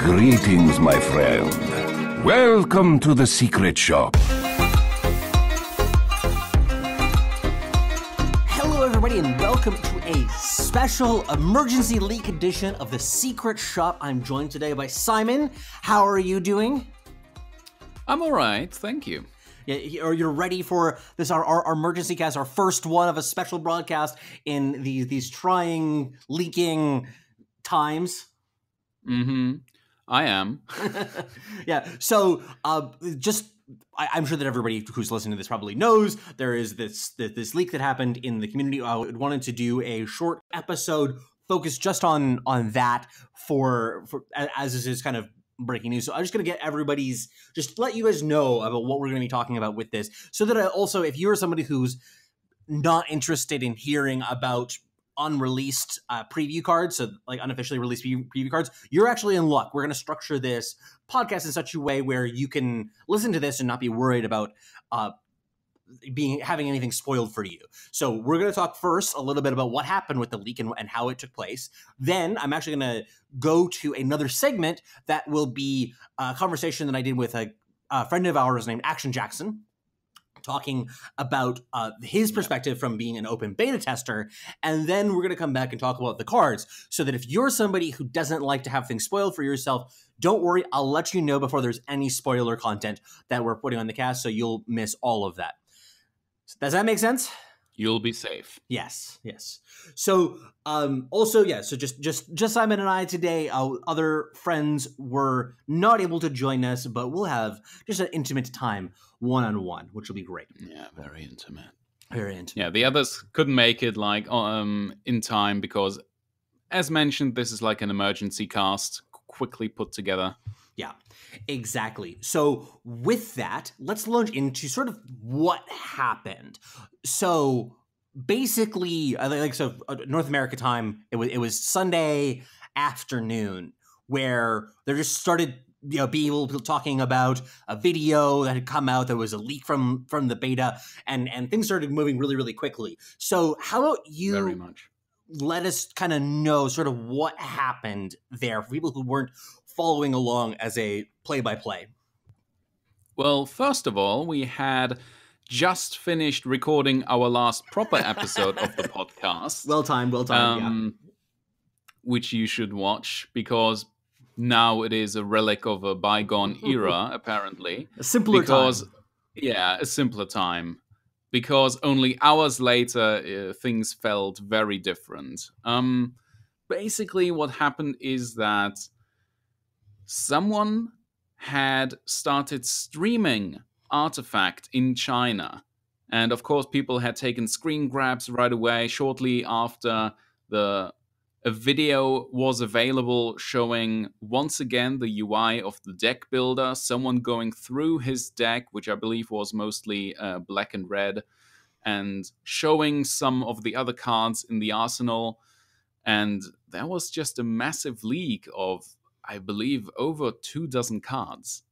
Greetings, my friend. Welcome to the secret shop. Hello, everybody, and welcome to a special emergency leak edition of the Secret Shop. I'm joined today by Cymen. How are you doing? I'm all right, thank you. Yeah, or you're ready for this, our emergency cast, our first one of a special broadcast in these trying, leaking times? Mm-hmm. I am. Yeah, so I'm sure that everybody who's listening to this probably knows there is this leak that happened in the community. I wanted to do a short episode focused just on that for as this is kind of breaking news. So I'm just going to get everybody's, just let you guys know about what we're going to be talking about with this, so that also, if you're somebody who's not interested in hearing about unreleased preview cards, so like unofficially released preview cards, you're actually in luck. We're going to structure this podcast in such a way where you can listen to this and not be worried about having anything spoiled for you. So we're going to talk first a little bit about what happened with the leak and how it took place. Then I'm actually going to go to another segment that will be a conversation that I did with a friend of ours named Action Jackson, talking about his perspective from being an open beta tester. And then we're going to come back and talk about the cards, so that if you're somebody who doesn't like to have things spoiled for yourself, don't worry, I'll let you know before there's any spoiler content that we're putting on the cast, so you'll miss all of that. Does that make sense? You'll be safe. Yes. So, also, yeah, so just Cymen and I today. Other friends were not able to join us, but we'll have just an intimate time one-on-one, which will be great. Yeah, very intimate. Very intimate. Yeah, the others couldn't make it in time because, as mentioned, this is like an emergency cast, quickly put together. Yeah, exactly. So with that, let's launch into sort of what happened. So basically, North America time, it was Sunday afternoon, where they just started, people talking about a video that had come out that was a leak from the beta, and things started moving really, really quickly. So how about you very much let us kind of know sort of what happened there for people who weren't following along as a play-by-play? Well, first of all, we had just finished recording our last proper episode of the podcast. Well timed, yeah. Which you should watch, because now it is a relic of a bygone era, apparently. A simpler time. Yeah, a simpler time. Because only hours later, things felt very different. Basically, what happened is that someone had started streaming Artifact in China. And of course, people had taken screen grabs right away, shortly after a video was available showing once again the UI of the deck builder, someone going through his deck, which I believe was mostly black and red, and showing some of the other cards in the arsenal. And there was just a massive leak of, I believe, over 24 cards.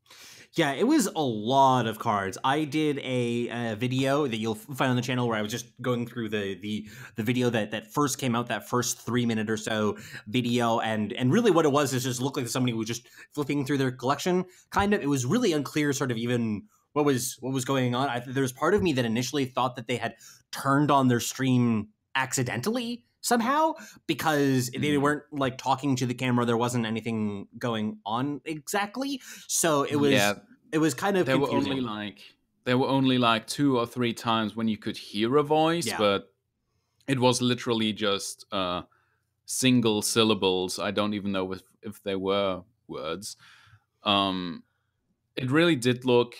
Yeah, it was a lot of cards. I did a video that you'll find on the channel where I was just going through the video that first came out, that first 3-minute or so video, and really what it was is just looked like somebody who was just flipping through their collection. Kind of, it was really unclear sort of even what was going on. There's part of me that initially thought that they had turned on their stream accidentally somehow, because they weren't like talking to the camera. There wasn't anything going on exactly. So it was kind of confusing. There were only like 2 or 3 times when you could hear a voice, but it was literally just single syllables. I don't even know if they were words. It really did look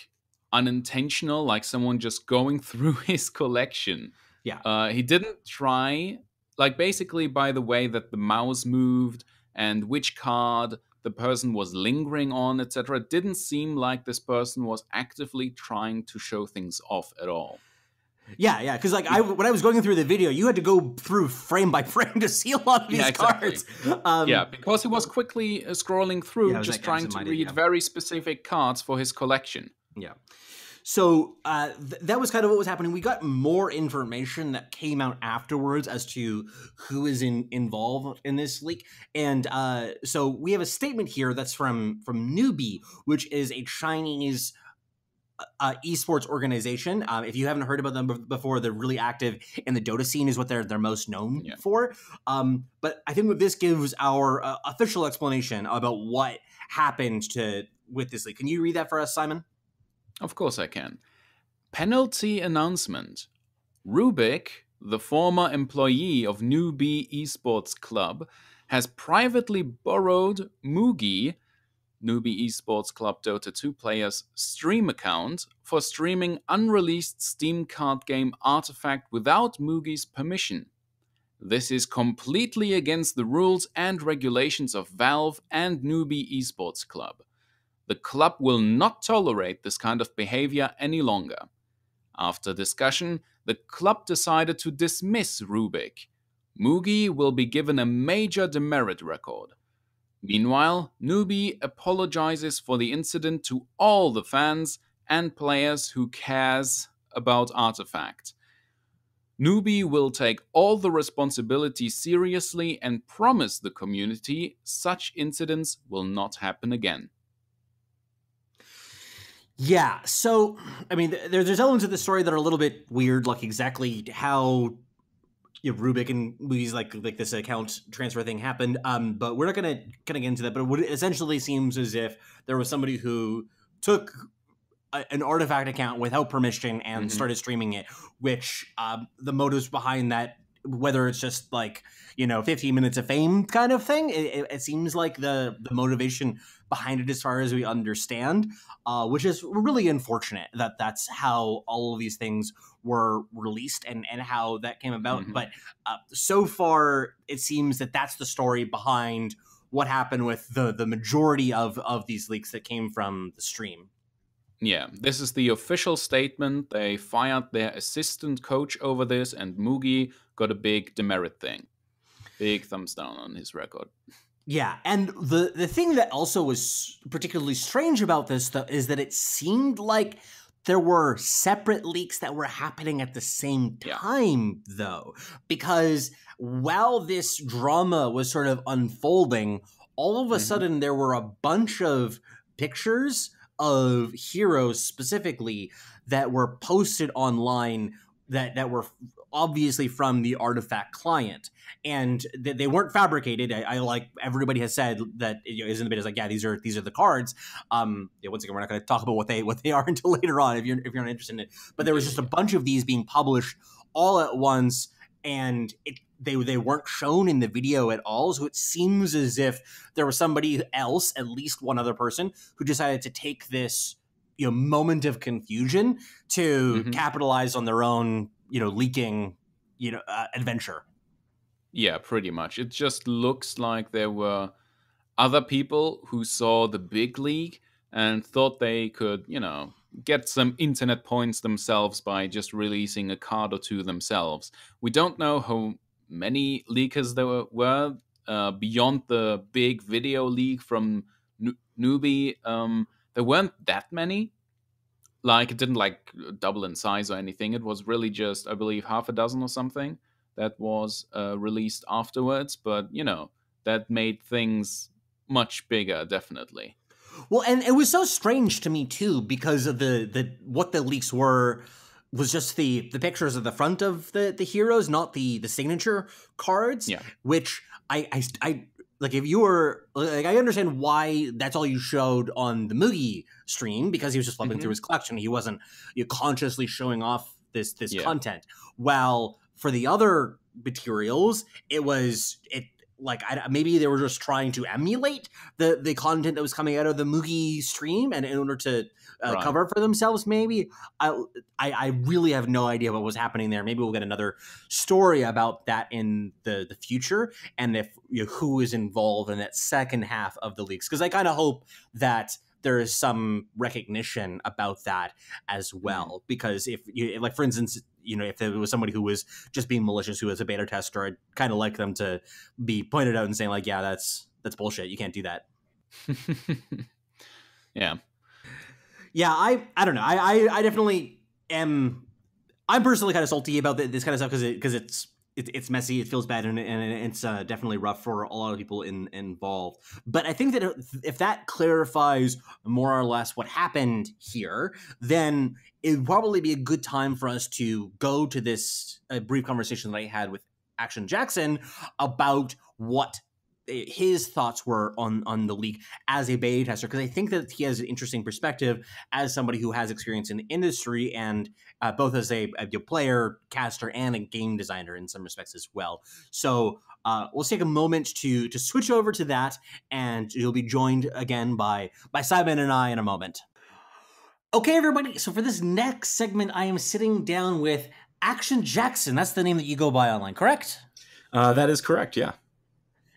unintentional, like someone just going through his collection. Yeah. He didn't try, like basically by the way that the mouse moved and which card the person was lingering on, etc. It didn't seem like this person was actively trying to show things off at all. Yeah, because like when I was going through the video, you had to go through frame by frame to see a lot of these cards. Because he was quickly scrolling through, just trying to read very specific cards for his collection. Yeah. So that was kind of what was happening. We got more information that came out afterwards as to who is involved in this leak, and so we have a statement here that's from Newbie, which is a Chinese esports organization. If you haven't heard about them before, they're really active in the Dota scene, is what they're most known for. But I think that this gives our official explanation about what happened with this leak. Can you read that for us, Cymen? Of course I can. Penalty announcement. Rubik, the former employee of Newbie Esports Club, has privately borrowed Mugi, Newbie Esports Club Dota 2 player's Stream account, for streaming unreleased Steam card game Artifact without Mugi's permission. This is completely against the rules and regulations of Valve and Newbie Esports Club. The club will not tolerate this kind of behavior any longer. After discussion, the club decided to dismiss Rubik. Mugi will be given a major demerit record. Meanwhile, Newbie apologizes for the incident to all the fans and players who cares about Artifact. Newbie will take all the responsibility seriously and promise the community such incidents will not happen again. Yeah, so, I mean, there's elements of the story that are a little bit weird, like exactly how Rubik and Mugi's like this account transfer thing happened, but we're not gonna get into that. But what it essentially seems as if there was somebody who took an Artifact account without permission and started streaming it, which the motives behind that, whether it's just like 15 minutes of fame kind of thing, it seems like the motivation behind it, as far as we understand, which is really unfortunate that that's how all of these things were released and how that came about. But so far, it seems that that's the story behind what happened with the majority of these leaks that came from the stream. Yeah, this is the official statement. They fired their assistant coach over this, and Mugi got a big demerit thing. Big thumbs down on his record. Yeah, and the thing that also was particularly strange about this, though, is that it seemed like there were separate leaks that were happening at the same time, though. Because while this drama was sort of unfolding, all of a sudden there were a bunch of pictures of heroes specifically that were posted online that were obviously from the Artifact client, and they weren't fabricated. I like everybody has said that is in the bit is like, yeah, these are the cards. Once again, we're not going to talk about what they are until later on if you're not interested in it. But there was just a bunch of these being published all at once, and they weren't shown in the video at all. So it seems as if there was somebody else, at least one other person, who decided to take this moment of confusion to capitalize on their own leaking adventure. Yeah, pretty much. It just looks like there were other people who saw the big leak and thought they could get some internet points themselves by just releasing a card or two themselves. We don't know how many leakers there were beyond the big video leak from Newbie. There weren't that many. Like, it didn't double in size or anything. It was really just, I believe, half a dozen or something that was released afterwards. But, that made things much bigger, definitely. Well, and it was so strange to me, too, because of what the leaks were was just the pictures of the front of the heroes, not the signature cards, which I like, if you were like, I understand why that's all you showed on the Mugi stream, because he was just flipping through his collection. He wasn't consciously showing off this content. While for the other materials, maybe they were just trying to emulate the content that was coming out of the Mugi stream, and in order to cover for themselves, maybe. I really have no idea what was happening there. Maybe we'll get another story about that in the future, and if who is involved in that second half of the leaks, because I kind of hope that there is some recognition about that as well. Because if for instance, if there was somebody who was just being malicious, who was a beta tester, I'd kind of like them to be pointed out and saying, like, yeah, that's bullshit. You can't do that. Yeah. Yeah, I don't know. I definitely am. I'm personally kind of salty about this kind of stuff because it's messy. It feels bad, and it's definitely rough for a lot of people involved. But I think that if that clarifies more or less what happened here, then it would probably be a good time for us to go to this brief conversation that I had with Action Jackson about what his thoughts were on the leak as a beta tester, because I think that he has an interesting perspective as somebody who has experience in the industry and both as a player, caster, and a game designer in some respects as well. So let's take a moment to switch over to that, and you'll be joined again by Cymen and I in a moment. Okay, everybody. So for this next segment, I am sitting down with Action Jackson. That's the name that you go by online, correct? That is correct, yeah.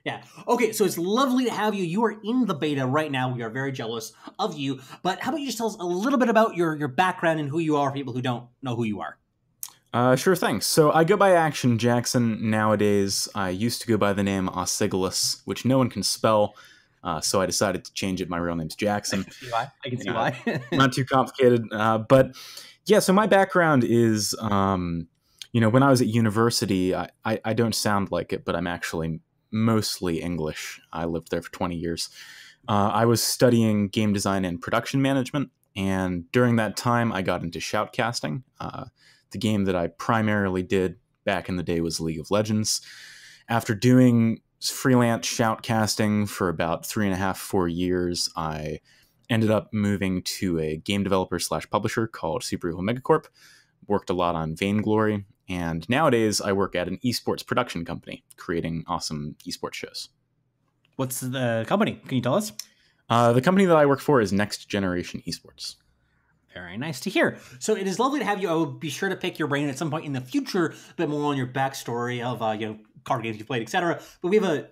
Yeah. Okay, so it's lovely to have you. You are in the beta right now. We are very jealous of you. But how about you just tell us a little bit about your background and who you are for people who don't know who you are? Sure thing. So I go by Action Jackson nowadays. I used to go by the name Osigilus, which no one can spell, so I decided to change it. My real name's Jackson. I can see why. Not too complicated. But yeah, so my background is, when I was at university, I don't sound like it, but I'm actually mostly English. I lived there for 20 years. I was studying game design and production management, and during that time, I got into shoutcasting. The game that I primarily did back in the day was League of Legends. After doing freelance shoutcasting for about 3.5, 4 years, I ended up moving to a game developer / publisher called Super Evil Megacorp. Worked a lot on Vainglory, and nowadays I work at an esports production company creating awesome esports shows. What's the company? Can you tell us? The company that I work for is Next Generation Esports. Very nice to hear. So it is lovely to have you. I will be sure to pick your brain at some point in the future a bit more on your backstory of card games you played, etc. But we have a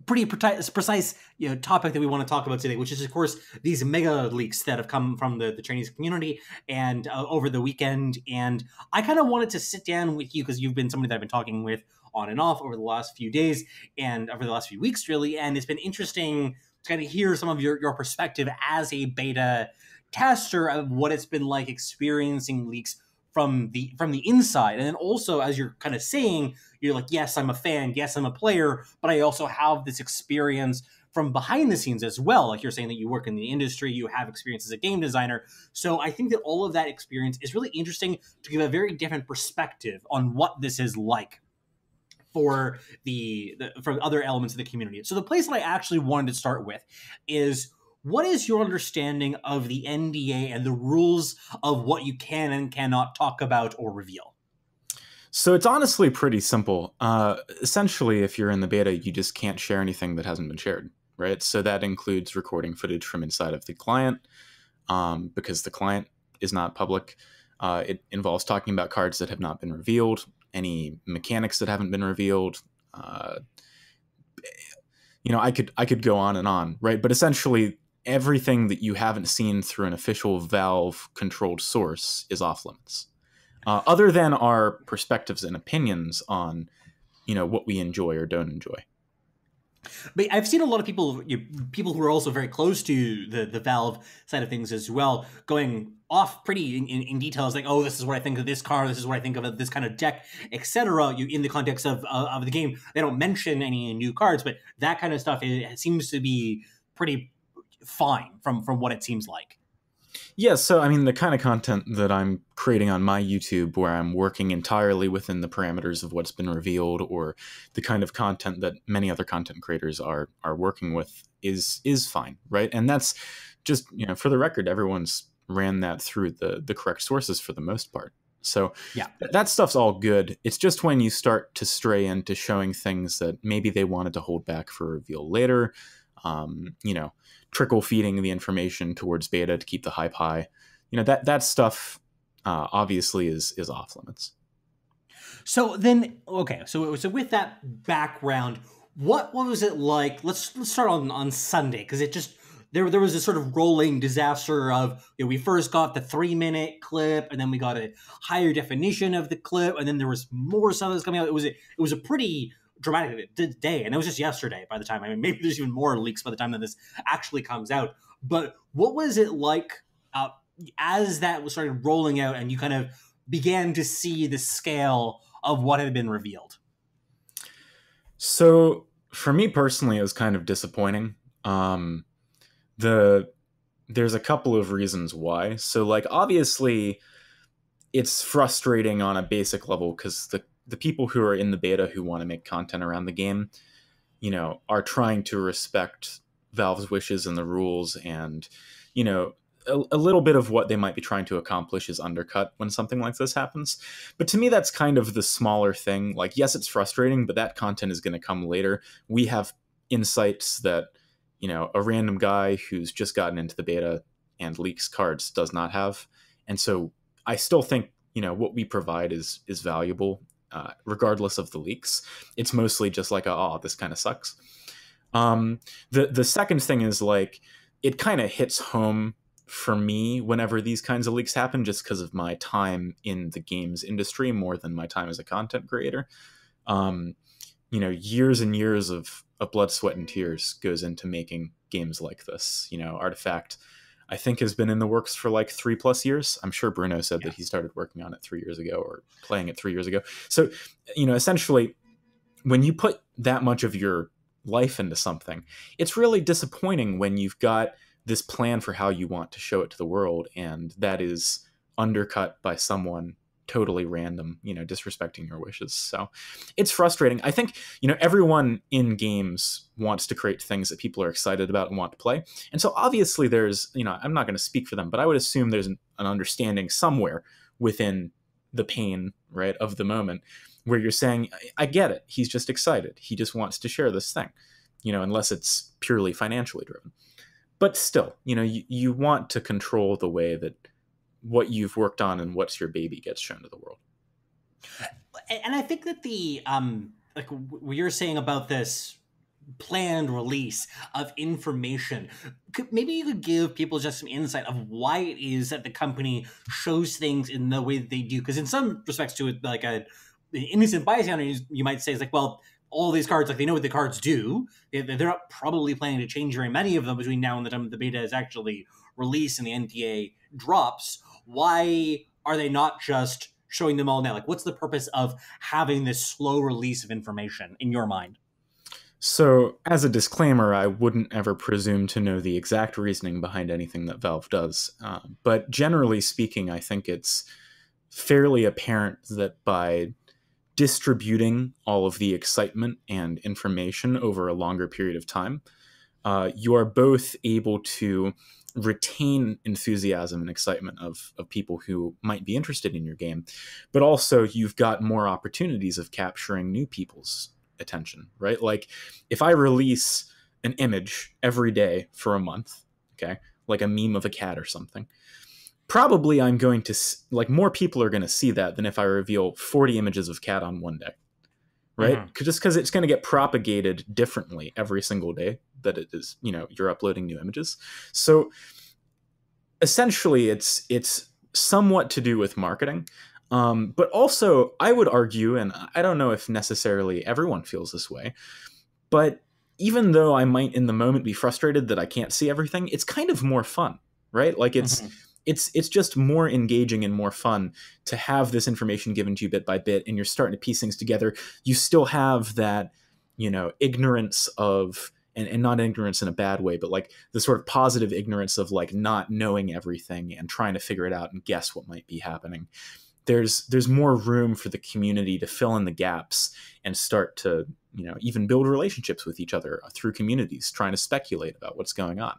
pretty precise topic that we want to talk about today, which is, of course, these mega leaks that have come from the Chinese community and over the weekend. And I kind of wanted to sit down with you because you've been somebody that I've been talking with on and off over the last few days and over the last few weeks, really. And it's been interesting to kind of hear some of your perspective as a beta tester of what it's been like experiencing leaks from the inside. And then also, as you're kind of saying, you're like, yes, I'm a fan, yes, I'm a player, but I also have this experience from behind the scenes as well. Like you're saying that you work in the industry, you have experience as a game designer. So I think that all of that experience is really interesting to give a very different perspective on what this is like for for other elements of the community. So the place that I actually wanted to start with is, what is your understanding of the NDA and the rules of what you can and cannot talk about or reveal? So it's honestly pretty simple. Essentially, if you're in the beta, you just can't share anything that hasn't been shared, right? So that includes recording footage from inside of the client, because the client is not public. It involves talking about cards that have not been revealed, any mechanics that haven't been revealed. I could go on and on, right? But essentially, everything that you haven't seen through an official Valve-controlled source is off limits. Other than our perspectives and opinions on, what we enjoy or don't enjoy. But I've seen a lot of people who are also very close to the Valve side of things as well, going off pretty in details, like, oh, this is what I think of this card, this is what I think of this kind of deck, etc. In the context of the game, they don't mention any new cards, but that kind of stuff seems to be pretty fine from what it seems like. Yeah, so I mean, the kind of content that I'm creating on my YouTube, where I'm working entirely within the parameters of what's been revealed, or the kind of content that many other content creators are working with, is fine, right? And that's just, for the record, everyone's ran that through the correct sources for the most part. So yeah, that stuff's all good. It's just when you start to stray into showing things that maybe they wanted to hold back for reveal later, trickle feeding the information towards beta to keep the hype high. That stuff obviously is off limits. So then, okay, so with that background, what was it like? Let's start on Sunday, because it just there was this sort of rolling disaster of, we first got the 3-minute clip, and then we got a higher definition of the clip, and then there was more stuff that was coming out. It was a pretty dramatic day, and it was just yesterday by the time. I mean, maybe there's even more leaks by the time that this actually comes out. But what was it like as that was started rolling out and you kind of began to see the scale of what had been revealed? So for me personally, it was kind of disappointing. There's a couple of reasons why. So like obviously it's frustrating on a basic level because the people who are in the beta who want to make content around the game, you know, are trying to respect Valve's wishes and the rules, and you know, a little bit of what they might be trying to accomplish is undercut when something like this happens. But to me, that's kind of the smaller thing. Like, yes, it's frustrating, but that content is going to come later. We have insights that, you know, a random guy who's just gotten into the beta and leaks cards does not have. And so I still think, you know, what we provide is valuable, regardless of the leaks. It's mostly just like, oh, this kind of sucks. The second thing is like, it kind of hits home for me whenever these kinds of leaks happen, just because of my time in the games industry more than my time as a content creator. You know, years and years of blood, sweat, and tears goes into making games like this. You know, Artifact, I think, has been in the works for like 3+ years. I'm sure Bruno said that he started working on it 3 years ago, or playing it 3 years ago. So, you know, essentially, when you put that much of your life into something, it's really disappointing when you've got this plan for how you want to show it to the world, and that is undercut by someone totally random, you know, disrespecting your wishes. So it's frustrating. I think, you know, everyone in games wants to create things that people are excited about and want to play. And so obviously there's, you know, I'm not going to speak for them, but I would assume there's an understanding somewhere within the pain, right, of the moment where you're saying, I get it. He's just excited. He just wants to share this thing, you know, unless it's purely financially driven. But still, you know, you want to control the way that what you've worked on and what's your baby gets shown to the world. And I think that the like what you're saying about this planned release of information, maybe you could give people just some insight of why it is that the company shows things in the way that they do. Because in some respects to it, like an innocent bystander, you might say, is like, well, all these cards, like, they know what the cards do. They're not probably planning to change very many of them between now and the time the beta is actually released and the NDA drops. Why are they not just showing them all now? Like, what's the purpose of having this slow release of information in your mind? So, as a disclaimer, I wouldn't ever presume to know the exact reasoning behind anything that Valve does. But generally speaking, I think it's fairly apparent that by distributing all of the excitement and information over a longer period of time, you are both able to retain enthusiasm and excitement of people who might be interested in your game, but also you've got more opportunities of capturing new people's attention, right? Like, if I release an image every day for a month, okay, like a meme of a cat or something, probably I'm going to, like, more people are going to see that than if I reveal 40 images of cat on one day, right? Mm-hmm. Just because it's going to get propagated differently every single day that it is, you know, you're uploading new images. So essentially it's somewhat to do with marketing. But also I would argue, and I don't know if necessarily everyone feels this way, but even though I might in the moment be frustrated that I can't see everything, it's kind of more fun, right? Like, it's just more engaging and more fun to have this information given to you bit by bit, and you're starting to piece things together. You still have that, you know, ignorance of, and not ignorance in a bad way, but like the sort of positive ignorance of like not knowing everything and trying to figure it out and guess what might be happening. There's more room for the community to fill in the gaps and start to, you know, even build relationships with each other through communities, trying to speculate about what's going on.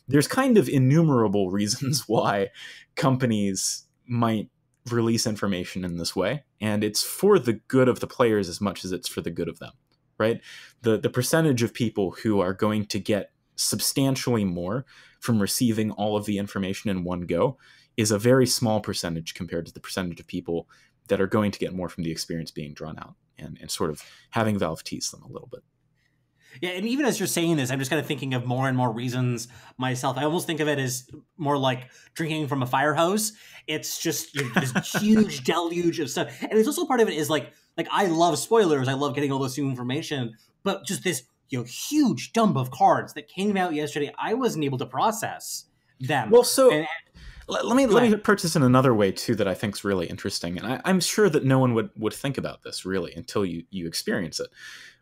There's kind of innumerable reasons why companies might release information in this way, and it's for the good of the players as much as it's for the good of them, right? The percentage of people who are going to get substantially more from receiving all of the information in one go is a very small percentage compared to the percentage of people that are going to get more from the experience being drawn out and sort of having Valve tease them a little bit. Yeah, and even as you're saying this, I'm just kind of thinking of more and more reasons myself. I almost think of it as more like drinking from a fire hose. It's just, you know, this huge deluge of stuff. And it's also part of it is like I love spoilers. I love getting all this new information. But just this, you know, huge dump of cards that came out yesterday, I wasn't able to process them. Well, so let me approach this in another way too that I think is really interesting, and I'm sure that no one would think about this really until you experience it.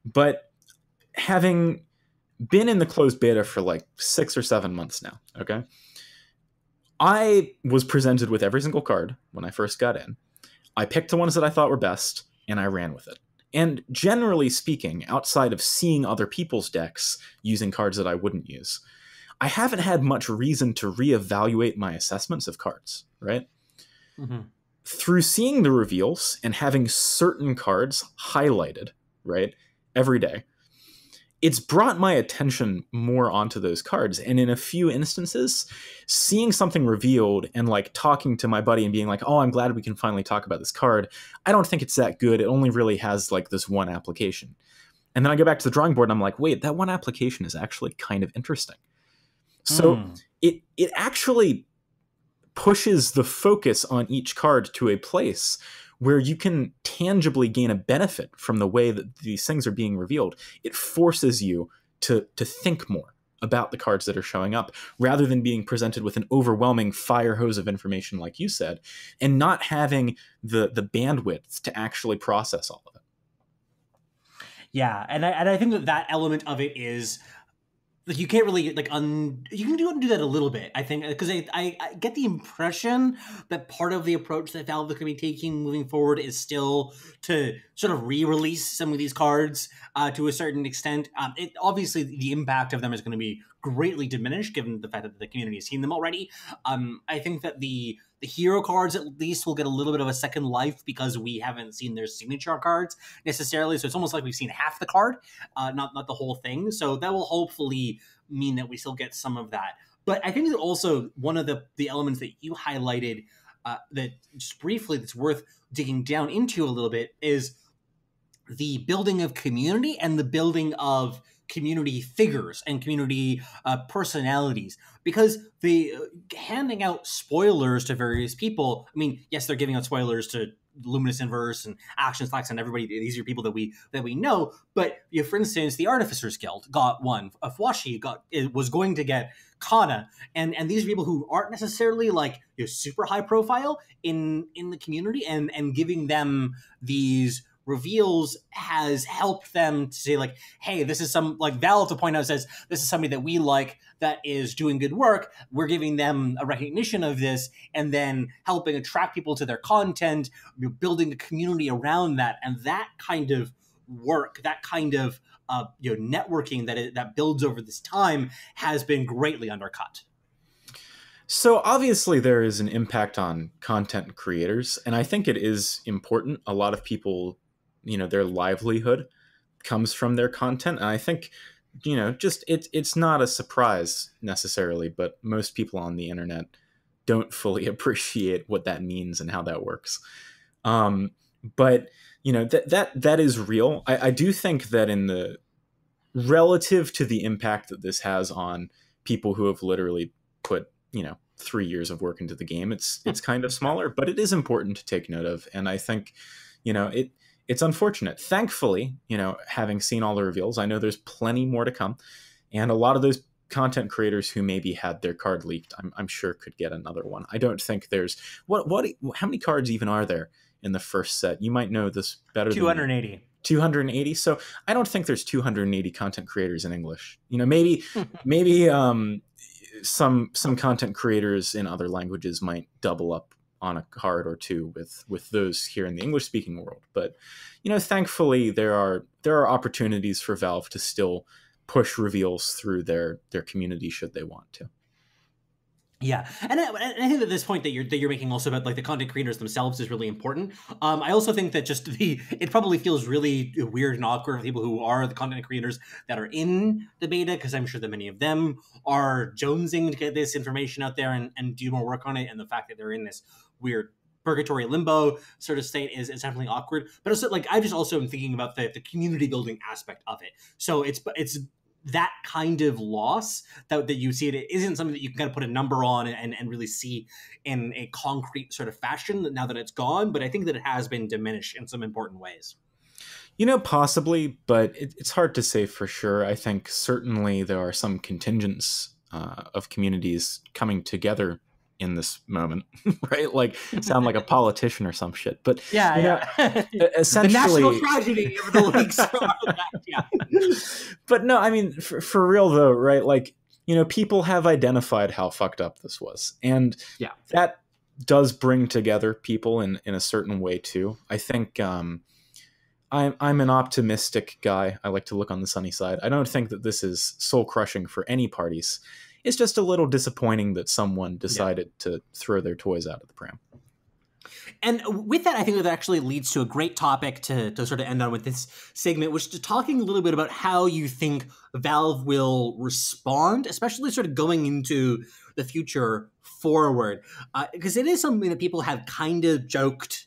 But having been in the closed beta for like 6 or 7 months now, okay, I was presented with every single card when I first got in. I picked the ones that I thought were best, and I ran with it. And generally speaking, outside of seeing other people's decks using cards that I wouldn't use, I haven't had much reason to reevaluate my assessments of cards, right? Mm-hmm. Through seeing the reveals and having certain cards highlighted, right, every day, it's brought my attention more onto those cards. And in a few instances, seeing something revealed and like talking to my buddy and being like, oh, I'm glad we can finally talk about this card. I don't think it's that good. It only really has like this one application. And then I go back to the drawing board and I'm like, wait, that one application is actually kind of interesting. So it actually pushes the focus on each card to a place where you can tangibly gain a benefit from the way that these things are being revealed. It forces you to think more about the cards that are showing up, rather than being presented with an overwhelming fire hose of information, like you said, and not having the bandwidth to actually process all of it. Yeah, and I think that element of it is like you can't really like you can do that a little bit, I think, because I get the impression that part of the approach that Valve is going to be taking moving forward is still to sort of re-release some of these cards to a certain extent. It obviously the impact of them is going to be greatly diminished given the fact that the community has seen them already. I think that the hero cards at least will get a little bit of a second life because we haven't seen their signature cards necessarily. So it's almost like we've seen half the card, not the whole thing. So that will hopefully mean that we still get some of that. But I think that also one of the elements that you highlighted that just briefly that's worth digging down into a little bit is the building of community and the building of community figures and community personalities, because the handing out spoilers to various people, I mean, yes, they're giving out spoilers to Luminous Inverse and Action Slacks and everybody. These are people that we know. But for instance, the Artificers Guild got one. Fwashi was going to get Kana, and these are people who aren't necessarily like super high profile in the community, and giving them these reveals has helped them to say like, hey, this is some, like Valve to point out says, this is somebody that we like that is doing good work. We're giving them a recognition of this and then helping attract people to their content, building a community around that. And that kind of work, that kind of networking that builds over this time has been greatly undercut. So obviously there is an impact on content creators, and I think it is important. A lot of people, their livelihood comes from their content. And I think, just it's not a surprise necessarily, but most people on the internet don't fully appreciate what that means and how that works. But that is real. I do think that in the relative to the impact that this has on people who have literally put 3 years of work into the game, it's kind of smaller, but it is important to take note of. And I think it's unfortunate. Thankfully, having seen all the reveals, I know there's plenty more to come, and a lot of those content creators who maybe had their card leaked, I'm sure could get another one. I don't think there's how many cards even are there in the first set? You might know this better. 280. Than 280. So I don't think there's 280 content creators in English. Maybe some content creators in other languages might double up on a card or two with those here in the English speaking world. But thankfully there are opportunities for Valve to still push reveals through their community should they want to. Yeah, and I think that this point that you're making also about like the content creators themselves is really important. I also think that just it probably feels really weird and awkward for people who are the content creators that are in the beta, because I'm sure that many of them are jonesing to get this information out there and do more work on it, and the fact that they're in this weird purgatory limbo sort of state is definitely awkward. But also, like, I just also am thinking about the community building aspect of it. So it's that kind of loss that you see, it isn't something that you can kind of put a number on and really see in a concrete sort of fashion now that it's gone. But I think that it has been diminished in some important ways. Possibly, but it's hard to say for sure. I think certainly there are some contingents of communities coming together in this moment, right? Like sound like a politician or some shit. But essentially, the national tragedy of the leaks. Yeah. But no, I mean, for real though, right? Like, people have identified how fucked up this was, and that does bring together people in a certain way too. I think I'm an optimistic guy. I like to look on the sunny side. I don't think that this is soul crushing for any parties. It's just a little disappointing that someone decided to throw their toys out of the pram. And with that, I think that actually leads to a great topic to sort of end on with this segment, which is talking a little bit about how you think Valve will respond, especially sort of going into the future forward. Because it is something that people have kind of joked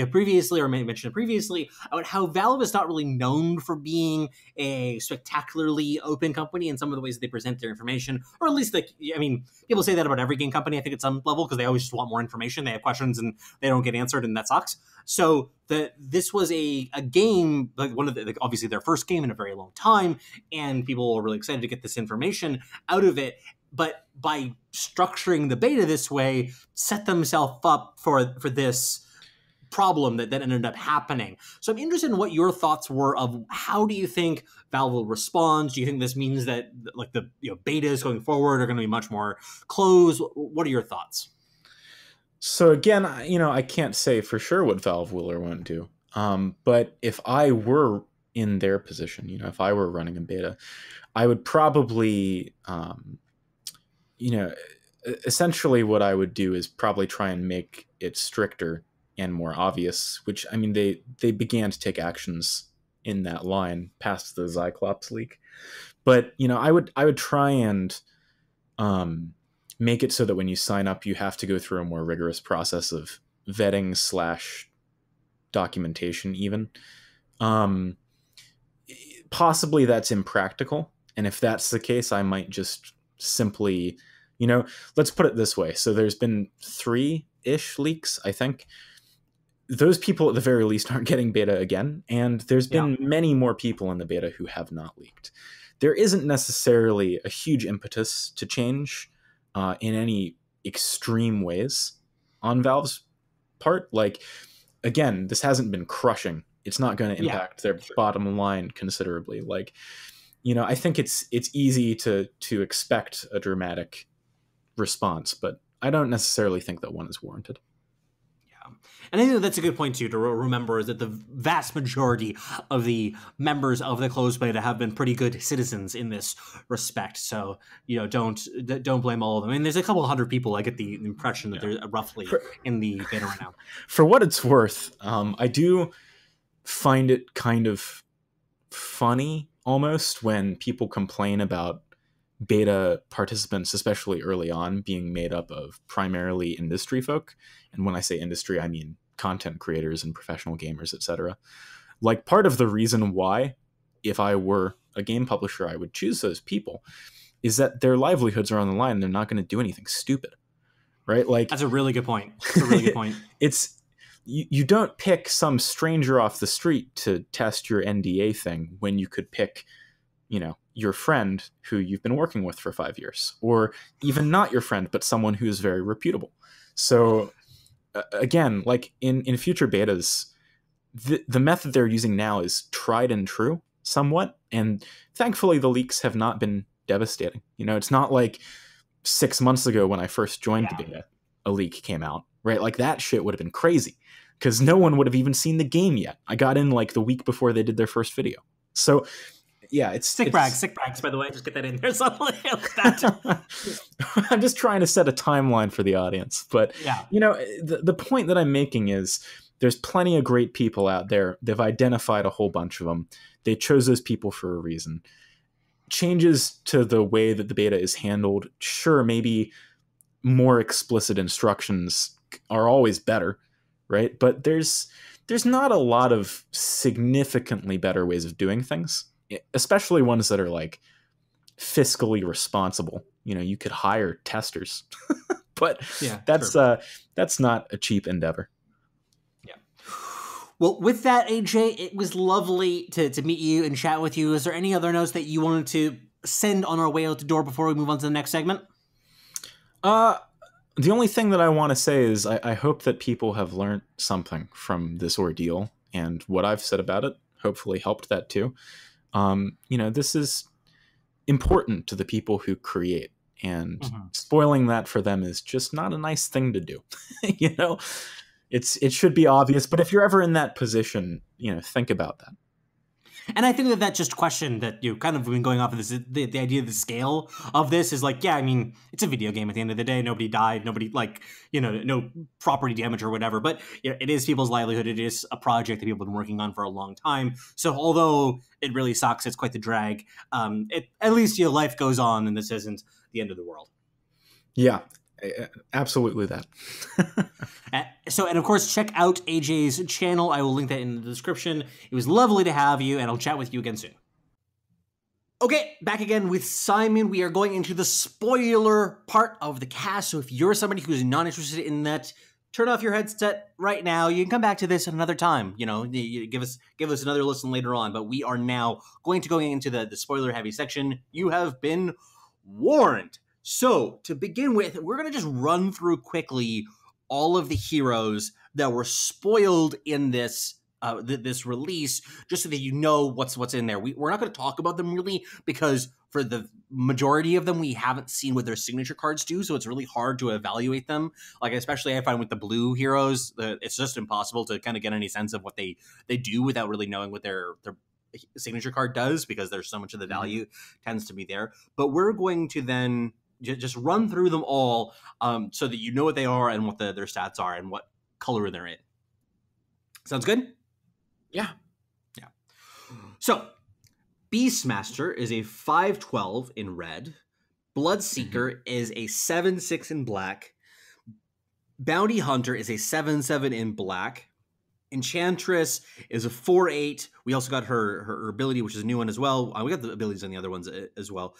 previously, or maybe mentioned previously, about how Valve is not really known for being a spectacularly open company in some of the ways that they present their information, or at least, people say that about every game company, I think, at some level, because they always just want more information. They have questions and they don't get answered, and that sucks. So this was a game, like one of obviously their first game in a very long time, and people were really excited to get this information out of it. But by structuring the beta this way, set themselves up for this problem that ended up happening. So I'm interested in what your thoughts were of how do you think Valve will respond? Do you think this means that like the betas going forward are going to be much more closed? What are your thoughts? So again, I can't say for sure what Valve will or won't do. But if I were in their position, if I were running a beta, I would probably, essentially what I would do is probably try and make it stricter and more obvious, which, they began to take actions in that line past the Cyclops leak. But, I would try and make it so that when you sign up, you have to go through a more rigorous process of vetting / documentation even. Possibly that's impractical. And if that's the case, I might just simply, let's put it this way. So there's been 3-ish leaks, I think. Those people at the very least aren't getting beta again, and there's been many more people in the beta who have not leaked. There isn't necessarily a huge impetus to change in any extreme ways on Valve's part. Like, again, this hasn't been crushing. It's not going to impact their bottom line considerably. Like, I think it's easy to expect a dramatic response, but I don't necessarily think that one is warranted. And I think that's a good point, too, to remember, is that the vast majority of the members of the closed beta have been pretty good citizens in this respect. So, don't blame all of them. There's a couple hundred people, I get the impression that they're roughly in the beta right now. For what it's worth, I do find it kind of funny, almost, when people complain about beta participants, especially early on, being made up of primarily industry folk. And when I say industry, I mean content creators and professional gamers, etc. Like, part of the reason why, if I were a game publisher, I would choose those people is that their livelihoods are on the line and they're not going to do anything stupid, right? Like, that's a really good point. That's a really good point. You don't pick some stranger off the street to test your NDA thing when you could pick, your friend who you've been working with for 5 years, or even not your friend, but someone who is very reputable. So again, like in future betas, the method they're using now is tried and true somewhat. And thankfully the leaks have not been devastating. It's not like 6 months ago when I first joined the beta, a leak came out, right? Like, that shit would have been crazy because no one would have even seen the game yet. I got in like the week before they did their first video. So yeah, it's sick brags, by the way. Just get that in there. I'm just trying to set a timeline for the audience. But, the point that I'm making is there's plenty of great people out there. They've identified a whole bunch of them. They chose those people for a reason. Changes to the way that the beta is handled, sure, maybe more explicit instructions are always better, right? But there's not a lot of significantly better ways of doing things, especially ones that are like fiscally responsible. You could hire testers, but that's not a cheap endeavor. Yeah. Well, with that, AJ, it was lovely to meet you and chat with you. Is there any other notes that you wanted to send on our way out the door before we move on to the next segment? The only thing that I want to say is I hope that people have learned something from this ordeal, and what I've said about it hopefully helped that too. This is important to the people who create, and spoiling that for them is just not a nice thing to do. It should be obvious, but if you're ever in that position, think about that. And I think that just question that you kind of been going off of this, the idea of the scale of this is like, yeah, I mean, it's a video game at the end of the day. Nobody died. Nobody no property damage or whatever. But it is people's livelihood. It is a project that people have been working on for a long time. So although it really sucks, it's quite the drag. At least life goes on, and this isn't the end of the world. Yeah, absolutely that. And of course, check out AJ's channel. I will link that in the description. It was lovely to have you, and I'll chat with you again soon. Okay, back again with Cymen. We are going into the spoiler part of the cast, so if you're somebody who's not interested in that, turn off your headset right now. You can come back to this at another time. You give us another listen later on, but we are now going into the spoiler-heavy section. You have been warned. So, to begin with, we're going to just run through quickly all of the heroes that were spoiled in this this release, just so that you know what's in there. We're not going to talk about them really, because for the majority of them, we haven't seen what their signature cards do, so it's really hard to evaluate them. Like, especially I find with the blue heroes, it's just impossible to kind of get any sense of what they do without really knowing what their signature card does, because there's so much of the value tends to be there. But we're going to then just run through them all, so that you know what they are and what their stats are and what color they're in. Sounds good? Yeah. So, Beastmaster is a 5/12 in red. Bloodseeker is a 7/6 in black. Bounty Hunter is a 7/7 in black. Enchantress is a 4/8. We also got her ability, which is a new one as well. We got the abilities on the other ones as well.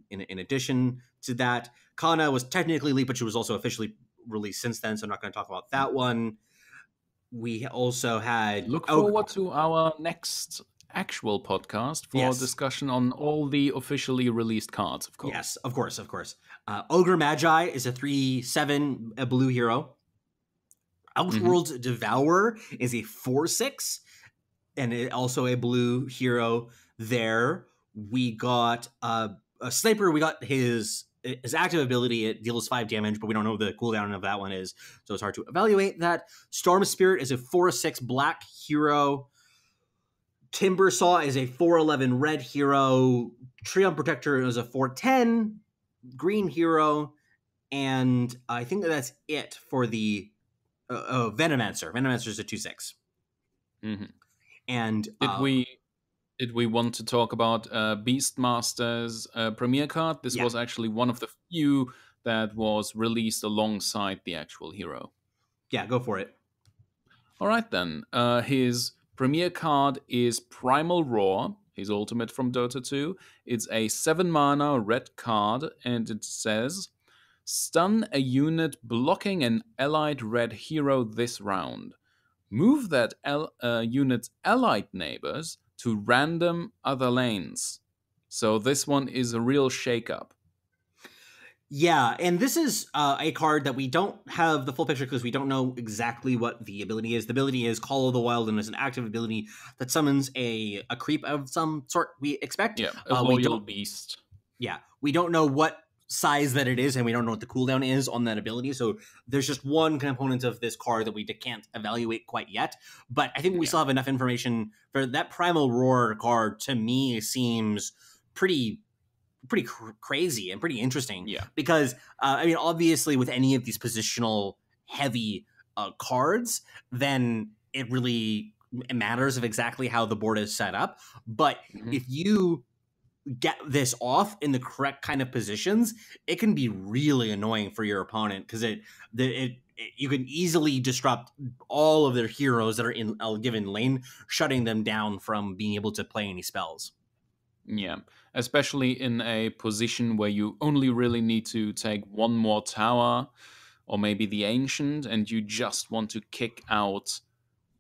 In addition to that, Kana was technically leaked, but she was also officially released since then, so I'm not going to talk about that one. We also had... Look forward to our next actual podcast for discussion on all the officially released cards, of course. Yes, of course. Ogre Magi is a 3/7, a blue hero. Outworld's Devourer is a 4/6, and also a blue hero there. We got a Sniper. We got his active ability. It deals 5 damage, but we don't know what the cooldown of that one is, so it's hard to evaluate that. Storm Spirit is a 4/6 black hero. Timbersaw is a 4/11 red hero. Treon Protector is a 4/10 green hero. And I think that's it for the Venomancer. Venomancer is a 2/6. And did we want to talk about Beastmaster's premiere card? This was actually one of the few that was released alongside the actual hero. Yeah, go for it. All right then. His premiere card is Primal Roar, his ultimate from Dota 2. It's a 7 mana red card, and it says, stun a unit blocking an allied red hero this round. Move that unit's allied neighbors to random other lanes. So this one is a real shakeup. Yeah, and this is a card that we don't have the full picture because we don't know exactly what the ability is. The ability is Call of the Wild, and is an active ability that summons a creep of some sort, we expect. Yeah, a loyal beast. Yeah, we don't know what size that it is, and we don't know what the cooldown is on that ability, so there's just one component of this card that we can't evaluate quite yet. But I think we still have enough information for that. Primal Roar card, to me, seems pretty crazy and pretty interesting. Yeah, because I mean, obviously with any of these positional heavy cards, then it really matters of exactly how the board is set up. But if you get this off in the correct kind of positions, it can be really annoying for your opponent, because you can easily disrupt all of their heroes that are in a given lane, shutting them down from being able to play any spells. Yeah, especially in a position where you only really need to take one more tower, or maybe the Ancient, and you just want to kick out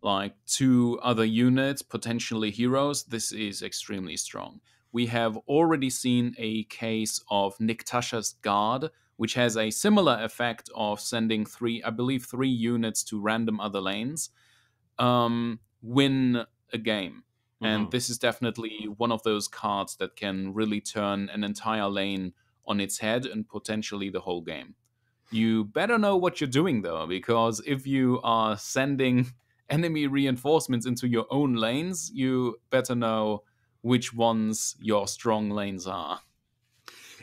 like 2 other units, potentially heroes. This is extremely strong. We have already seen a case of Niktasha's Guard, which has a similar effect of sending three units to random other lanes, win a game. And this is definitely one of those cards that can really turn an entire lane on its head and potentially the whole game. You better know what you're doing, though, because if you are sending enemy reinforcements into your own lanes, you better know which ones your strong lanes are.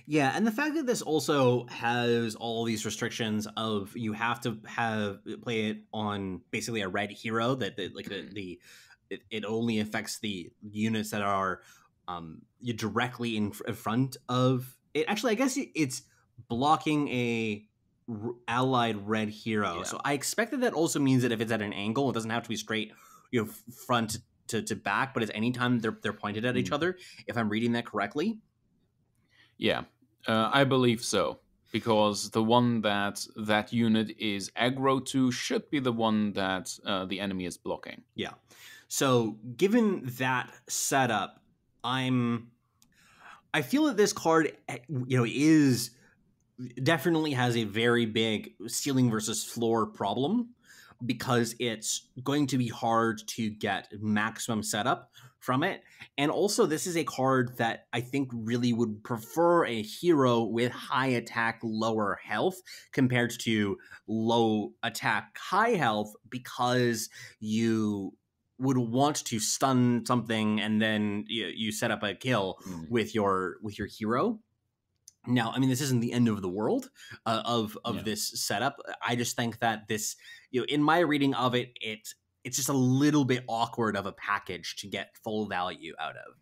Yeah, and the fact that this also has all these restrictions of you have to play it on basically a red hero it only affects the units that are you directly in front of it. Actually, I guess it's blocking a allied red hero. Yeah. So I expect that also means that if it's at an angle, it doesn't have to be straight, front to back, but it's anytime they're pointed at each other. If I'm reading that correctly. Yeah, I believe so, because the one that unit is aggro to should be the one that the enemy is blocking. Yeah. So given that setup, I feel that this card, is definitely has a very big ceiling versus floor problem, because it's going to be hard to get maximum setup from it. And also, this is a card that I think really would prefer a hero with high attack, lower health compared to low attack, high health, because you would want to stun something and then you set up a kill with your hero. Now, I mean, this isn't the end of the world of this setup. I just think that this, in my reading of it, it's just a little bit awkward of a package to get full value out of.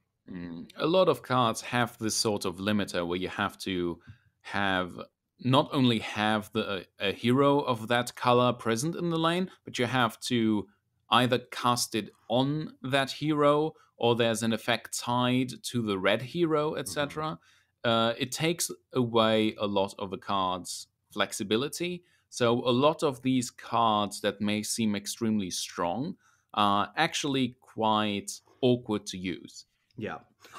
A lot of cards have this sort of limiter where you have to have not only have a hero of that color present in the lane, but you have to either cast it on that hero or there's an effect tied to the red hero, etc. It takes away a lot of a card's flexibility. So a lot of these cards that may seem extremely strong are actually quite awkward to use. Yeah.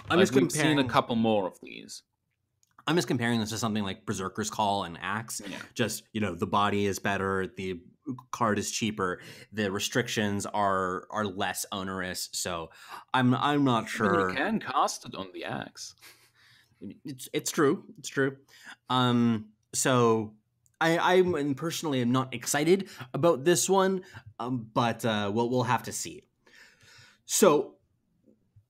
We've seen a couple more of these. I'm just comparing this to something like Berserker's Call and Axe. Yeah. Just, the body is better, the card is cheaper, the restrictions are less onerous. So I'm not sure. You can cast it on the Axe. It's true. It's true. So I personally am not excited about this one, but we'll have to see. So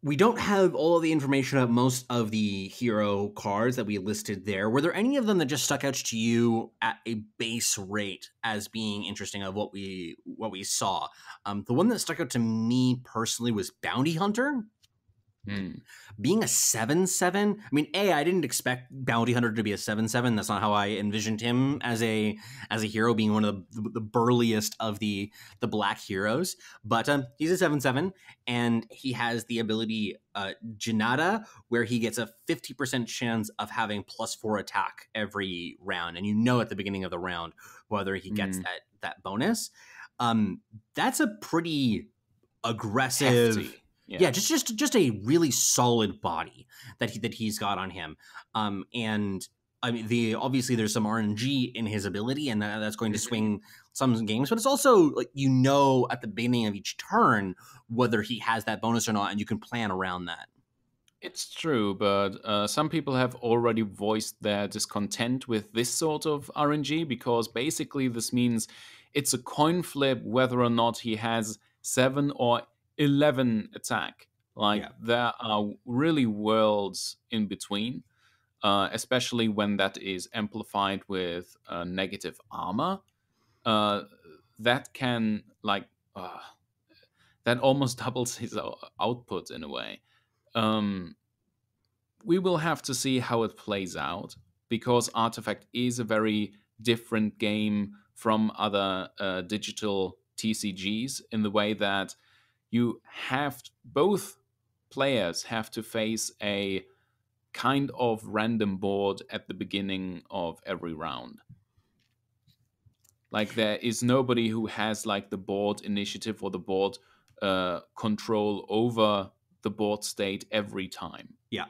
we don't have all of the information about most of the hero cards that we listed there. Were there any of them that just stuck out to you at a base rate as being interesting of what we saw? The one that stuck out to me personally was Bounty Hunter. Being a 7/7, I mean, I didn't expect Bounty Hunter to be a 7/7. That's not how I envisioned him as a hero, being one of the burliest of the black heroes. But he's a 7/7, and he has the ability Janata, where he gets a 50% chance of having +4 attack every round, and at the beginning of the round whether he gets that bonus. That's a pretty aggressive. Hefty. Yeah, just a really solid body that he's got on him, and I mean obviously there's some RNG in his ability, and that's going to swing some games. But it's also like at the beginning of each turn whether he has that bonus or not, and you can plan around that. It's true, but some people have already voiced their discontent with this sort of RNG, because basically this means it's a coin flip whether or not he has 7 or 11 attack. There are really worlds in between, especially when that is amplified with negative armor. That can that almost doubles his output in a way. We will have to see how it plays out, because Artifact is a very different game from other digital TCGs in the way that both players have to face a kind of random board at the beginning of every round. There is nobody who has the board initiative or the board control over the board state every time. Yeah.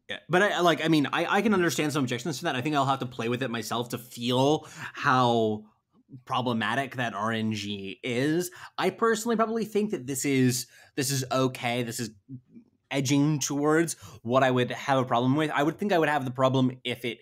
Yeah, but I can understand some objections to that. I think I'll have to play with it myself to feel how problematic that RNG is. I personally probably think that this is okay. This is edging towards what I would have a problem with. I would think I would have the problem if it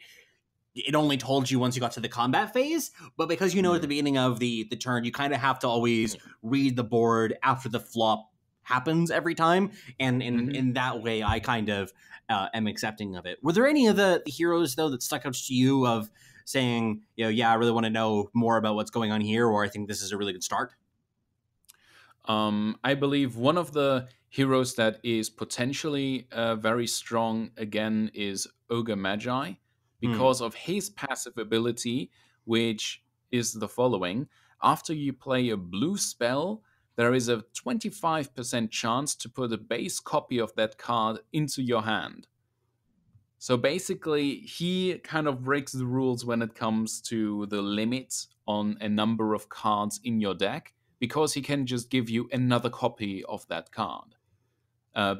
only told you once you got to the combat phase, but because at the beginning of the turn, you kind of have to always read the board after the flop happens every time, and in that way, I kind of am accepting of it. Were there any of the heroes though that stuck out to you of saying, I really want to know more about what's going on here, or I think this is a really good start? I believe one of the heroes that is potentially very strong again is Ogre Magi, because of his passive ability, which is the following. After you play a blue spell, there is a 25% chance to put a base copy of that card into your hand. So basically, he kind of breaks the rules when it comes to the limits on a number of cards in your deck, because he can just give you another copy of that card.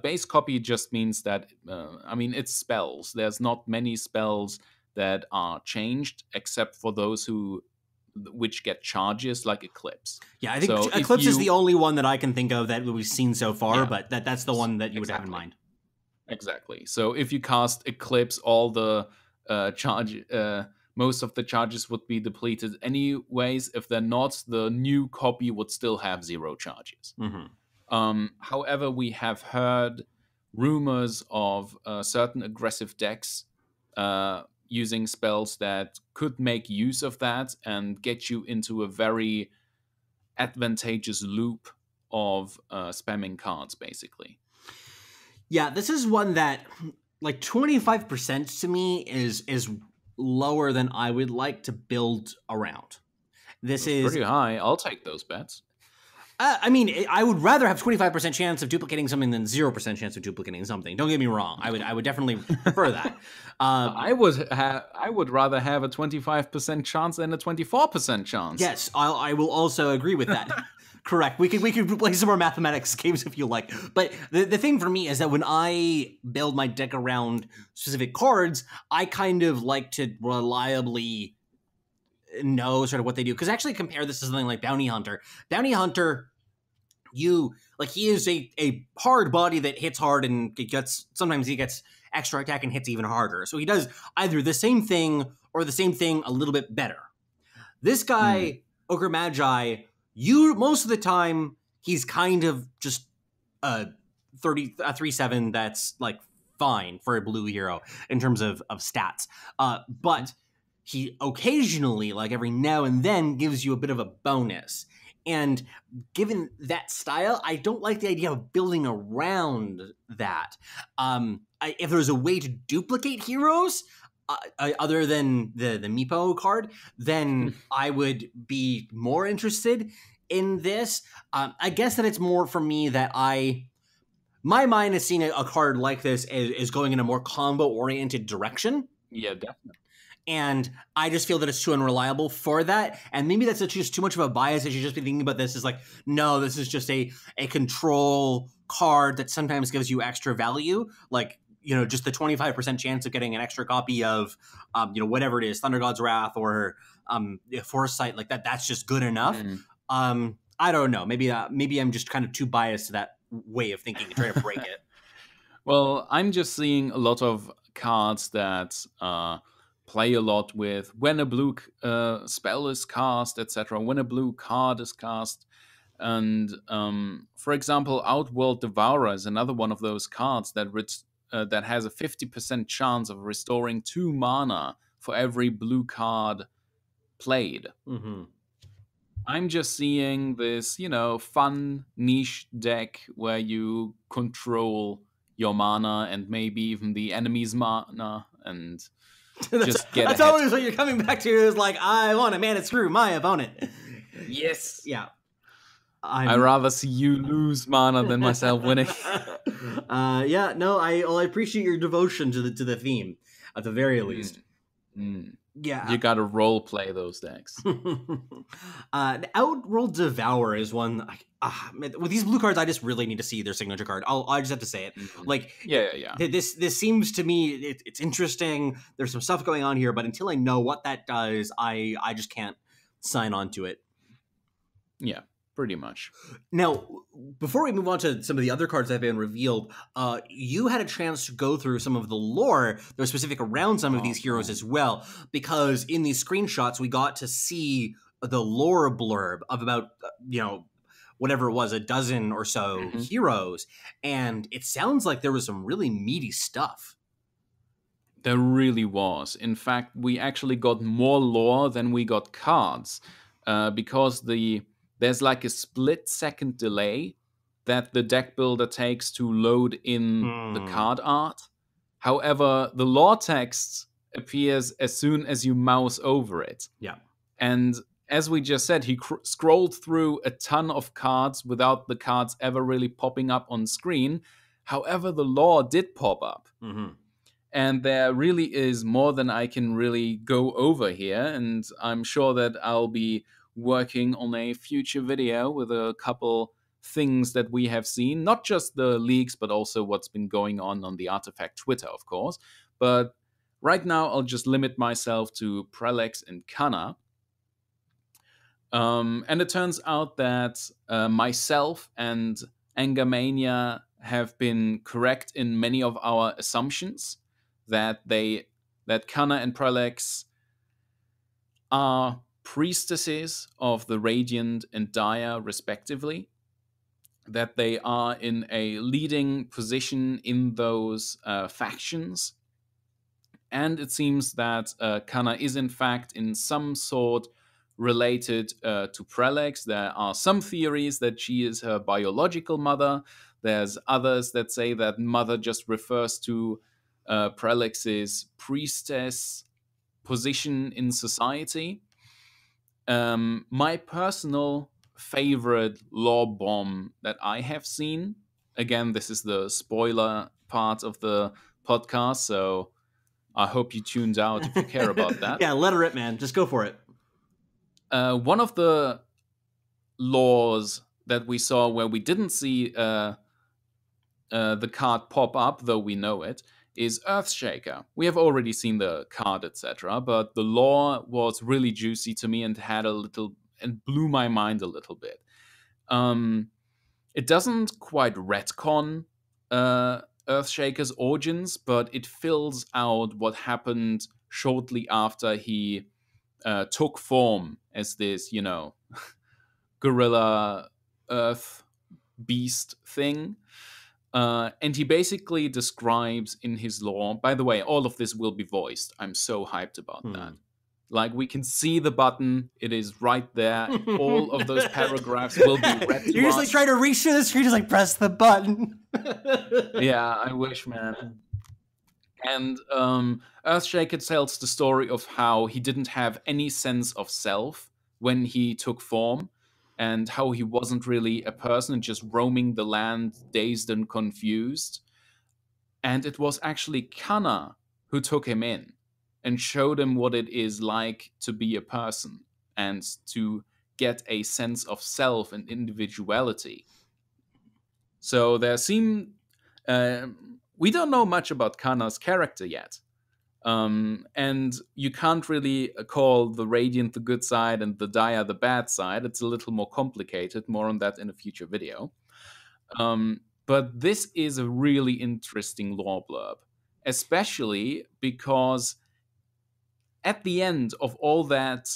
Base copy just means that, it's spells. There's not many spells that are changed, except for those which get charges, like Eclipse. Yeah, I think Eclipse is the only one that I can think of that we've seen so far, but that's the one that you would have in mind. Exactly. So if you cast Eclipse, all the most of the charges would be depleted anyways. If they're not, the new copy would still have 0 charges. However, we have heard rumors of certain aggressive decks using spells that could make use of that and get you into a very advantageous loop of spamming cards, basically. Yeah, this is one that, 25% to me is lower than I would like to build around. This is pretty high. I'll take those bets. I would rather have 25% chance of duplicating something than 0% chance of duplicating something. Don't get me wrong. I would definitely prefer that. I would rather have a 25% chance than a 24% chance. Yes, I will also agree with that. Correct. We could play some more mathematics games if you like. But the thing for me is that when I build my deck around specific cards, I kind of like to reliably know sort of what they do. Because actually compare this to something like Bounty Hunter. Bounty Hunter, he is a hard body that hits hard, and sometimes he gets extra attack and hits even harder. So he does either the same thing or the same thing a little bit better. This guy, Ogre Magi, most of the time, he's kind of just a 3/7 that's fine for a blue hero in terms of stats. But he occasionally, every now and then, gives you a bit of a bonus. And given that style, I don't like the idea of building around that. If there's a way to duplicate heroes, other than the Meepo card, then I would be more interested in this. I guess that it's more for me that my mind is seeing a card like this is going in a more combo-oriented direction. Yeah, definitely. And I just feel that it's too unreliable for that. And maybe that's just too much of a bias. I should just be thinking about this as no, this is just a control card that sometimes gives you extra value. Just the 25% chance of getting an extra copy of, whatever it is, Thunder God's Wrath or Foresight, that's just good enough. I don't know. Maybe I'm just kind of too biased to that way of thinking and trying to break it. Well, I'm just seeing a lot of cards that play a lot with when a blue spell is cast, etc., when a blue card is cast. And for example, Outworld Devourer is another one of those cards that has a 50% chance of restoring 2 mana for every blue card played. I'm just seeing this, fun niche deck where you control your mana and maybe even the enemy's mana and just get That's ahead. always what you're coming back to is I want to mana screw my opponent. Yes. Yeah. I'd rather see you lose mana than myself winning. I appreciate your devotion to the theme, at the very least. Yeah. You gotta role play those decks. Outroll Devour is one. Man, with these blue cards, I just really need to see their signature card. I just have to say it. Like, Yeah. This seems to me it's interesting. There's some stuff going on here, but until I know what that does, I just can't sign on to it. Yeah, pretty much. Now, before we move on to some of the other cards that have been revealed, you had a chance to go through some of the lore that was specific around some of these heroes as well, because in these screenshots, we got to see the lore blurb of about, whatever it was, a dozen or so heroes, and it sounds like there was some really meaty stuff. There really was. In fact, we actually got more lore than we got cards, because there's like a split-second delay that the deck builder takes to load in the card art. However, the lore text appears as soon as you mouse over it. Yeah. And as we just said, he scrolled through a ton of cards without the cards ever really popping up on screen. However, the lore did pop up. And there really is more than I can really go over here. And I'm sure that I'll be working on a future video with a couple things that we have seen. Not just the leaks, but also what's been going on the Artifact Twitter, of course. But right now, I'll just limit myself to Prelex and Kana. And it turns out that myself and Angermania have been correct in many of our assumptions. That Kana and Prelex are priestesses of the Radiant and Dire, respectively. That they are in a leading position in those factions. And it seems that Kana is, in fact, in some sort related to Prelex. There are some theories that she is her biological mother. There's others that say that mother just refers to Prelex's priestess position in society. My personal favorite lore bomb that I have seen, again, this is the spoiler part of the podcast, so I hope you tuned out if you care about that. Yeah, let her rip, man. Just go for it. One of the lores that we saw where we didn't see the card pop up, though we know it, is Earthshaker. We have already seen the card, etc., but the lore was really juicy to me and blew my mind a little bit. It doesn't quite retcon Earthshaker's origins, but it fills out what happened shortly after he took form as this, gorilla earth beast thing. And he basically describes in his lore, by the way, all of this will be voiced. I'm so hyped about that. Like, we can see the button. It is right there. All of those paragraphs will be read to You're just like trying to reach through the screen, just like press the button. Yeah, I wish, man. And Earthshaker tells the story of how he didn't have any sense of self when he took form, and how he wasn't really a person, just roaming the land, dazed and confused. And it was actually Kana who took him in and showed him what it is like to be a person and to get a sense of self and individuality. So we don't know much about Kana's character yet. And you can't really call the Radiant the good side and the Dire the bad side. It's a little more complicated. More on that in a future video. But this is a really interesting lore blurb, especially because at the end of all that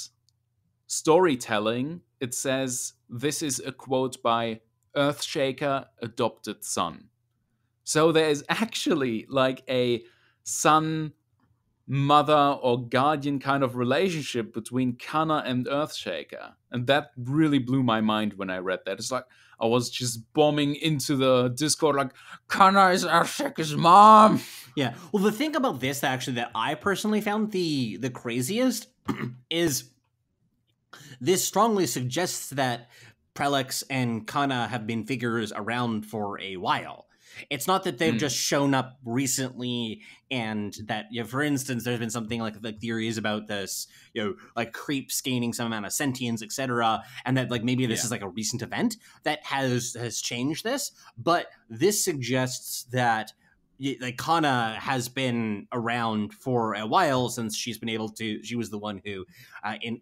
storytelling, it says this is a quote by Earthshaker, adopted son. So there is actually like a son, mother, or guardian kind of relationship between Kana and Earthshaker. And that really blew my mind when I read that. It's like I was just bombing into the Discord like, Kana is Earthshaker's mom! Yeah. Well, the thing about this actually that I personally found the craziest is this strongly suggests that Prelex and Kana have been figures around for a while. It's not that they've just shown up recently, and that, for instance, there's been something like theories about this, like creeps gaining some amount of sentience, etc., and that like maybe this is like a recent event that has changed this. But this suggests that like Kana has been around for a while, since she's been able to. She was the one who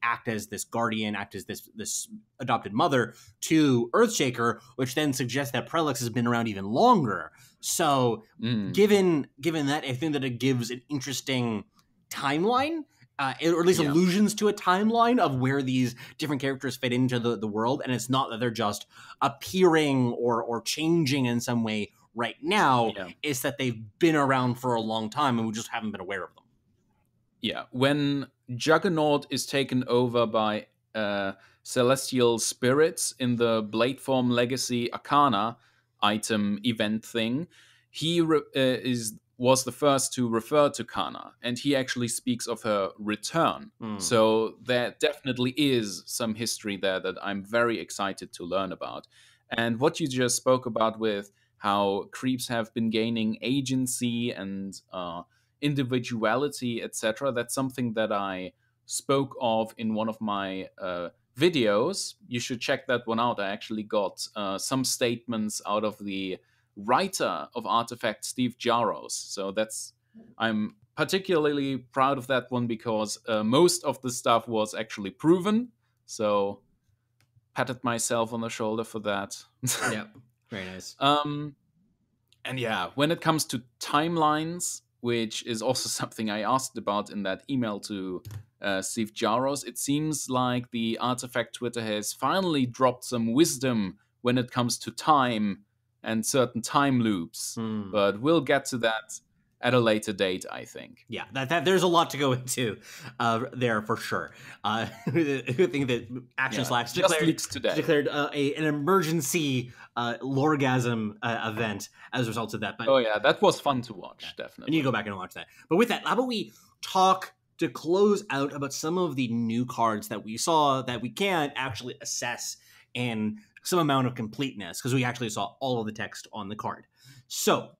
act as this guardian, act as this adopted mother to Earthshaker, which then suggests that Prelix has been around even longer. So, given that, I think that it gives an interesting timeline, or at least allusions to a timeline of where these different characters fit into the world, and it's not that they're just appearing or changing in some way right now. It's that they've been around for a long time and we just haven't been aware of them. Yeah, when Juggernaut is taken over by celestial spirits in the Bladeform Legacy Arcana item event thing, he was the first to refer to Kana, and he actually speaks of her return. So there definitely is some history there that I'm very excited to learn about. And what you just spoke about with how creeps have been gaining agency and individuality, etc. That's something that I spoke of in one of my videos. You should check that one out. I actually got some statements out of the writer of Artifact, Steve Jaros. So I'm particularly proud of that one because most of the stuff was actually proven. So patted myself on the shoulder for that. Yeah. Very nice. And yeah, when it comes to timelines, which is also something I asked about in that email to Steve Jaros, it seems like the Artifact Twitter has finally dropped some wisdom when it comes to time and certain time loops. But we'll get to that at a later date, I think. Yeah, that there's a lot to go into there for sure. I think that Action Slacks declared an emergency Lorgasm event as a result of that. But, oh yeah, that was fun to watch, definitely. And you go back and watch that. But with that, how about we talk to close out about some of the new cards that we saw that we can't actually assess in some amount of completeness, because we actually saw all of the text on the card. So,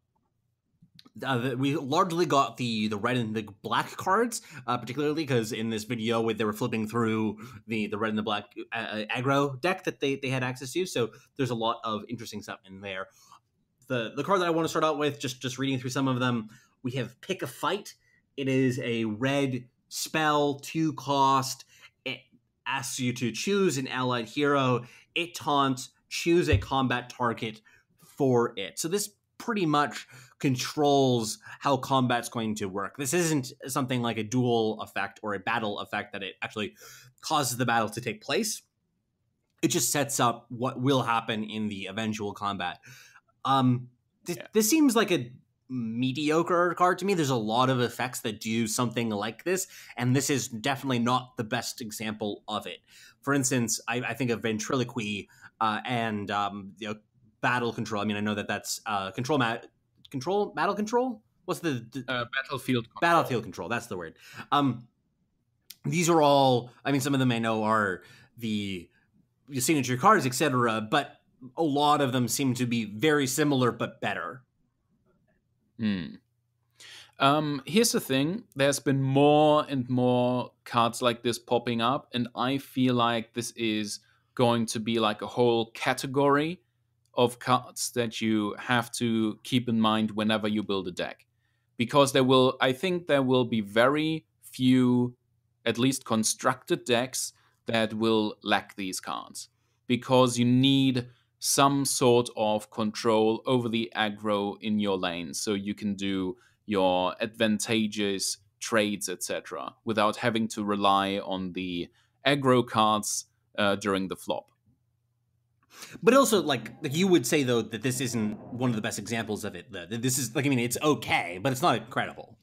we largely got the red and the black cards, particularly because in this video where they were flipping through the red and the black aggro deck that they had access to. So there's a lot of interesting stuff in there. The card that I want to start out with, just reading through some of them, we have Pick a Fight. It is a red spell, 2 cost. It asks you to choose an allied hero. It taunts, choose a combat target for it. So this pretty much controls how combat's going to work. This isn't something like a duel effect or a battle effect that it actually causes the battle to take place. It just sets up what will happen in the eventual combat. This seems like a mediocre card to me. There's a lot of effects that do something like this, and this is definitely not the best example of it. For instance, I think of Ventriloquy and battle control. I mean, I know that's battle control. What's the battlefield control. Battlefield control? That's the word. These are all. I mean, some of them I know are the signature cards, etc. But a lot of them seem to be very similar but better. Here's the thing. There's been more and more cards like this popping up, and I feel like this is going to be like a whole category of cards that you have to keep in mind whenever you build a deck. Because I think there will be very few, at least constructed decks, that will lack these cards. Because you need some sort of control over the aggro in your lane, so you can do your advantageous trades, etc., without having to rely on the aggro cards during the flop. But also, like you would say, though, that this isn't one of the best examples of it. This is, it's okay, but it's not incredible.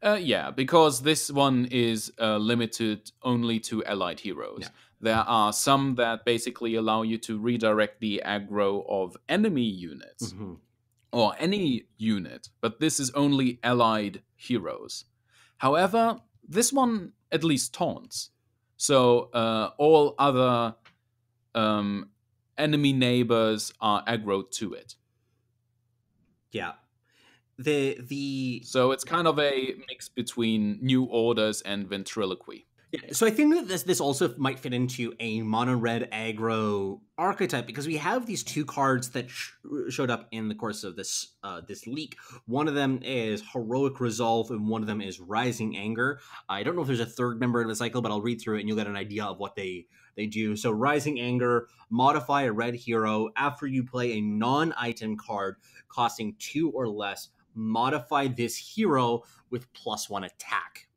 Yeah, because this one is limited only to allied heroes. Yeah. There are some that basically allow you to redirect the aggro of enemy units, or any unit, but this is only allied heroes. However, this one at least taunts. So all other enemy neighbors are aggroed to it. Yeah. The So it's kind of a mix between New Orders and Ventriloquy. Yeah, so I think that this also might fit into a mono red aggro archetype because we have these two cards that showed up in the course of this this leak. One of them is Heroic Resolve, and one of them is Rising Anger. I don't know if there's a third member of the cycle, but I'll read through it and you'll get an idea of what they do. So Rising Anger, modify a red hero after you play a non-item card costing 2 or less. Modify this hero with +1 attack.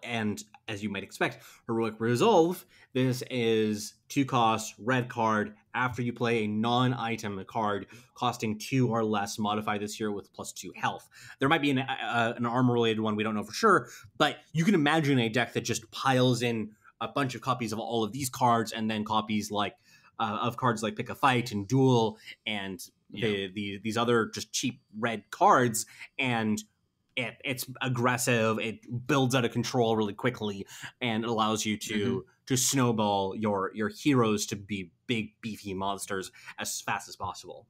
And as you might expect, Heroic Resolve, this is 2 cost, red card. After you play a non-item card costing 2 or less, modify this hero with +2 health. There might be an armor-related one, we don't know for sure, but you can imagine a deck that just piles in a bunch of copies of all of these cards, and then copies like of cards like Pick a Fight and Duel, and these other just cheap red cards, and it's aggressive. It builds out of control really quickly, and it allows you to snowball your heroes to be big, beefy monsters as fast as possible.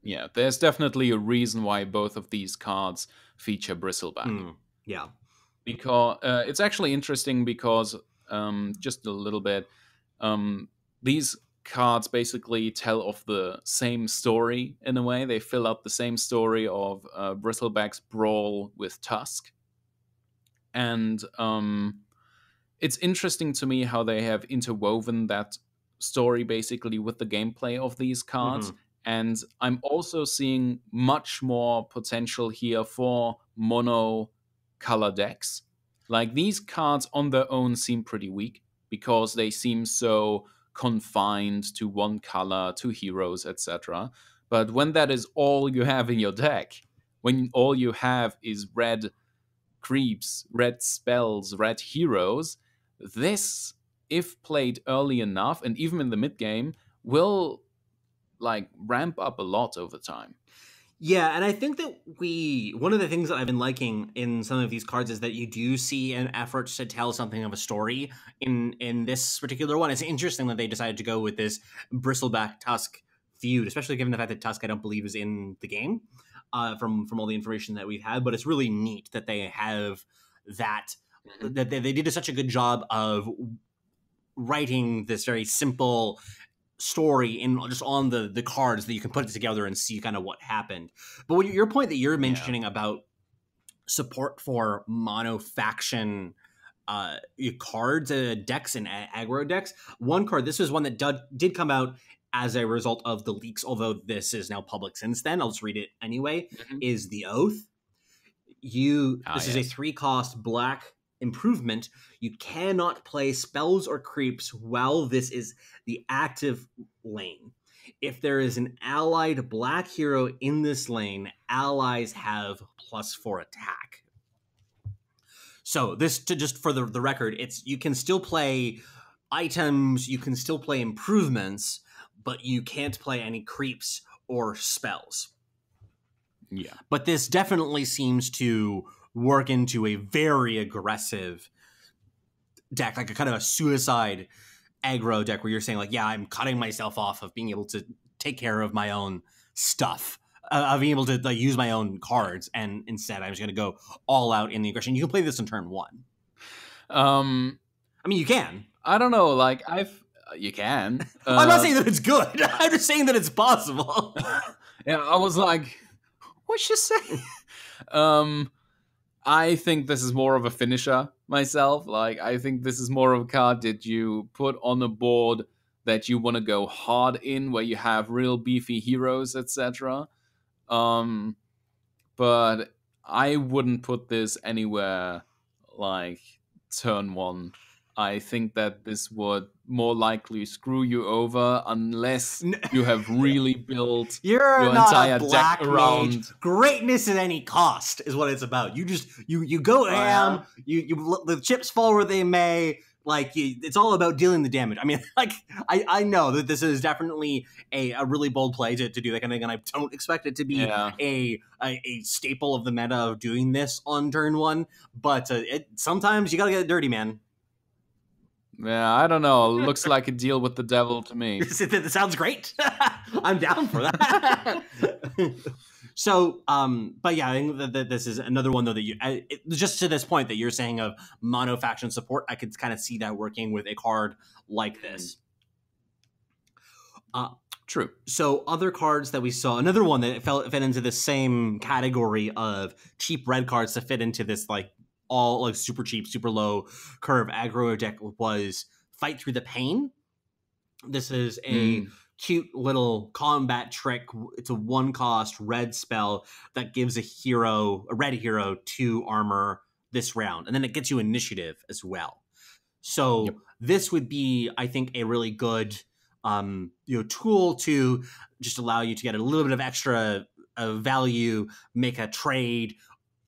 Yeah, there's definitely a reason why both of these cards feature Bristleback. Yeah, because it's actually interesting because just a little bit, these cards basically tell of the same story in a way. They fill out the same story of Bristleback's brawl with Tusk. And it's interesting to me how they have interwoven that story basically with the gameplay of these cards. And I'm also seeing much more potential here for mono color decks. Like, these cards on their own seem pretty weak because they seem so confined to one color, to heroes, etc. But when that is all you have in your deck, when all you have is red creeps, red spells, red heroes, this, if played early enough and even in the mid game, will like ramp up a lot over time. Yeah, and I think that one of the things that I've been liking in some of these cards is that you do see an effort to tell something of a story in this particular one. It's interesting that they decided to go with this Bristleback Tusk feud, especially given the fact that Tusk, I don't believe, is in the game from all the information that we've had. But it's really neat that they have that, that they did such a good job of writing this very simple story in just on the cards that you can put it together and see kind of what happened. But when your point that you're mentioning about support for mono faction cards, decks and aggro decks, one card, this was one that did come out as a result of the leaks, although this is now public since then, I'll just read it anyway, is the Oath. This is a 3-cost black improvement. You cannot play spells or creeps while this is the active lane. If there is an allied black hero in this lane, allies have +4 attack. So this, to just for the record, you can still play items, you can still play improvements, but you can't play any creeps or spells. Yeah. But this definitely seems to work into a very aggressive deck, like a kind of a suicide aggro deck where you're saying like, yeah, I'm cutting myself off of being able to take care of my own stuff, of being able to like use my own cards, and instead I'm just going to go all out in the aggression. You can play this in turn 1. I mean, you can. I don't know, like you can. I'm not saying that it's good. I'm just saying that it's possible. Yeah, I was like, what's she saying? I think this is more of a finisher myself. Like, I think this is more of a card that you put on a board that you want to go hard in, where you have real beefy heroes, etc. But I wouldn't put this anywhere like turn 1. I think that this would more likely screw you over unless you have really built your entire deck around mage. Greatness at any cost is what it's about. You just you go ham. You the chips fall where they may. Like, it's all about dealing the damage. I mean, like, I know that this is definitely a really bold play to do that kind of thing, and I don't expect it to be a staple of the meta of doing this on turn 1. But sometimes you gotta get it dirty, man. Yeah, I don't know. It looks like a deal with the devil to me. It sounds great. I'm down for that. So, but yeah, I think that this is another one though that just to this point that you're saying of mono faction support, I could kind of see that working with a card like this. True. So other cards that we saw, another one that fit into the same category of cheap red cards to fit into this like all like super cheap, super low curve aggro deck was Fight Through the Pain. This is a cute little combat trick. It's a 1-cost red spell that gives a red hero 2 armor this round, and then it gets you initiative as well. So this would be, I think, a really good tool to just allow you to get a little bit of extra value, make a trade,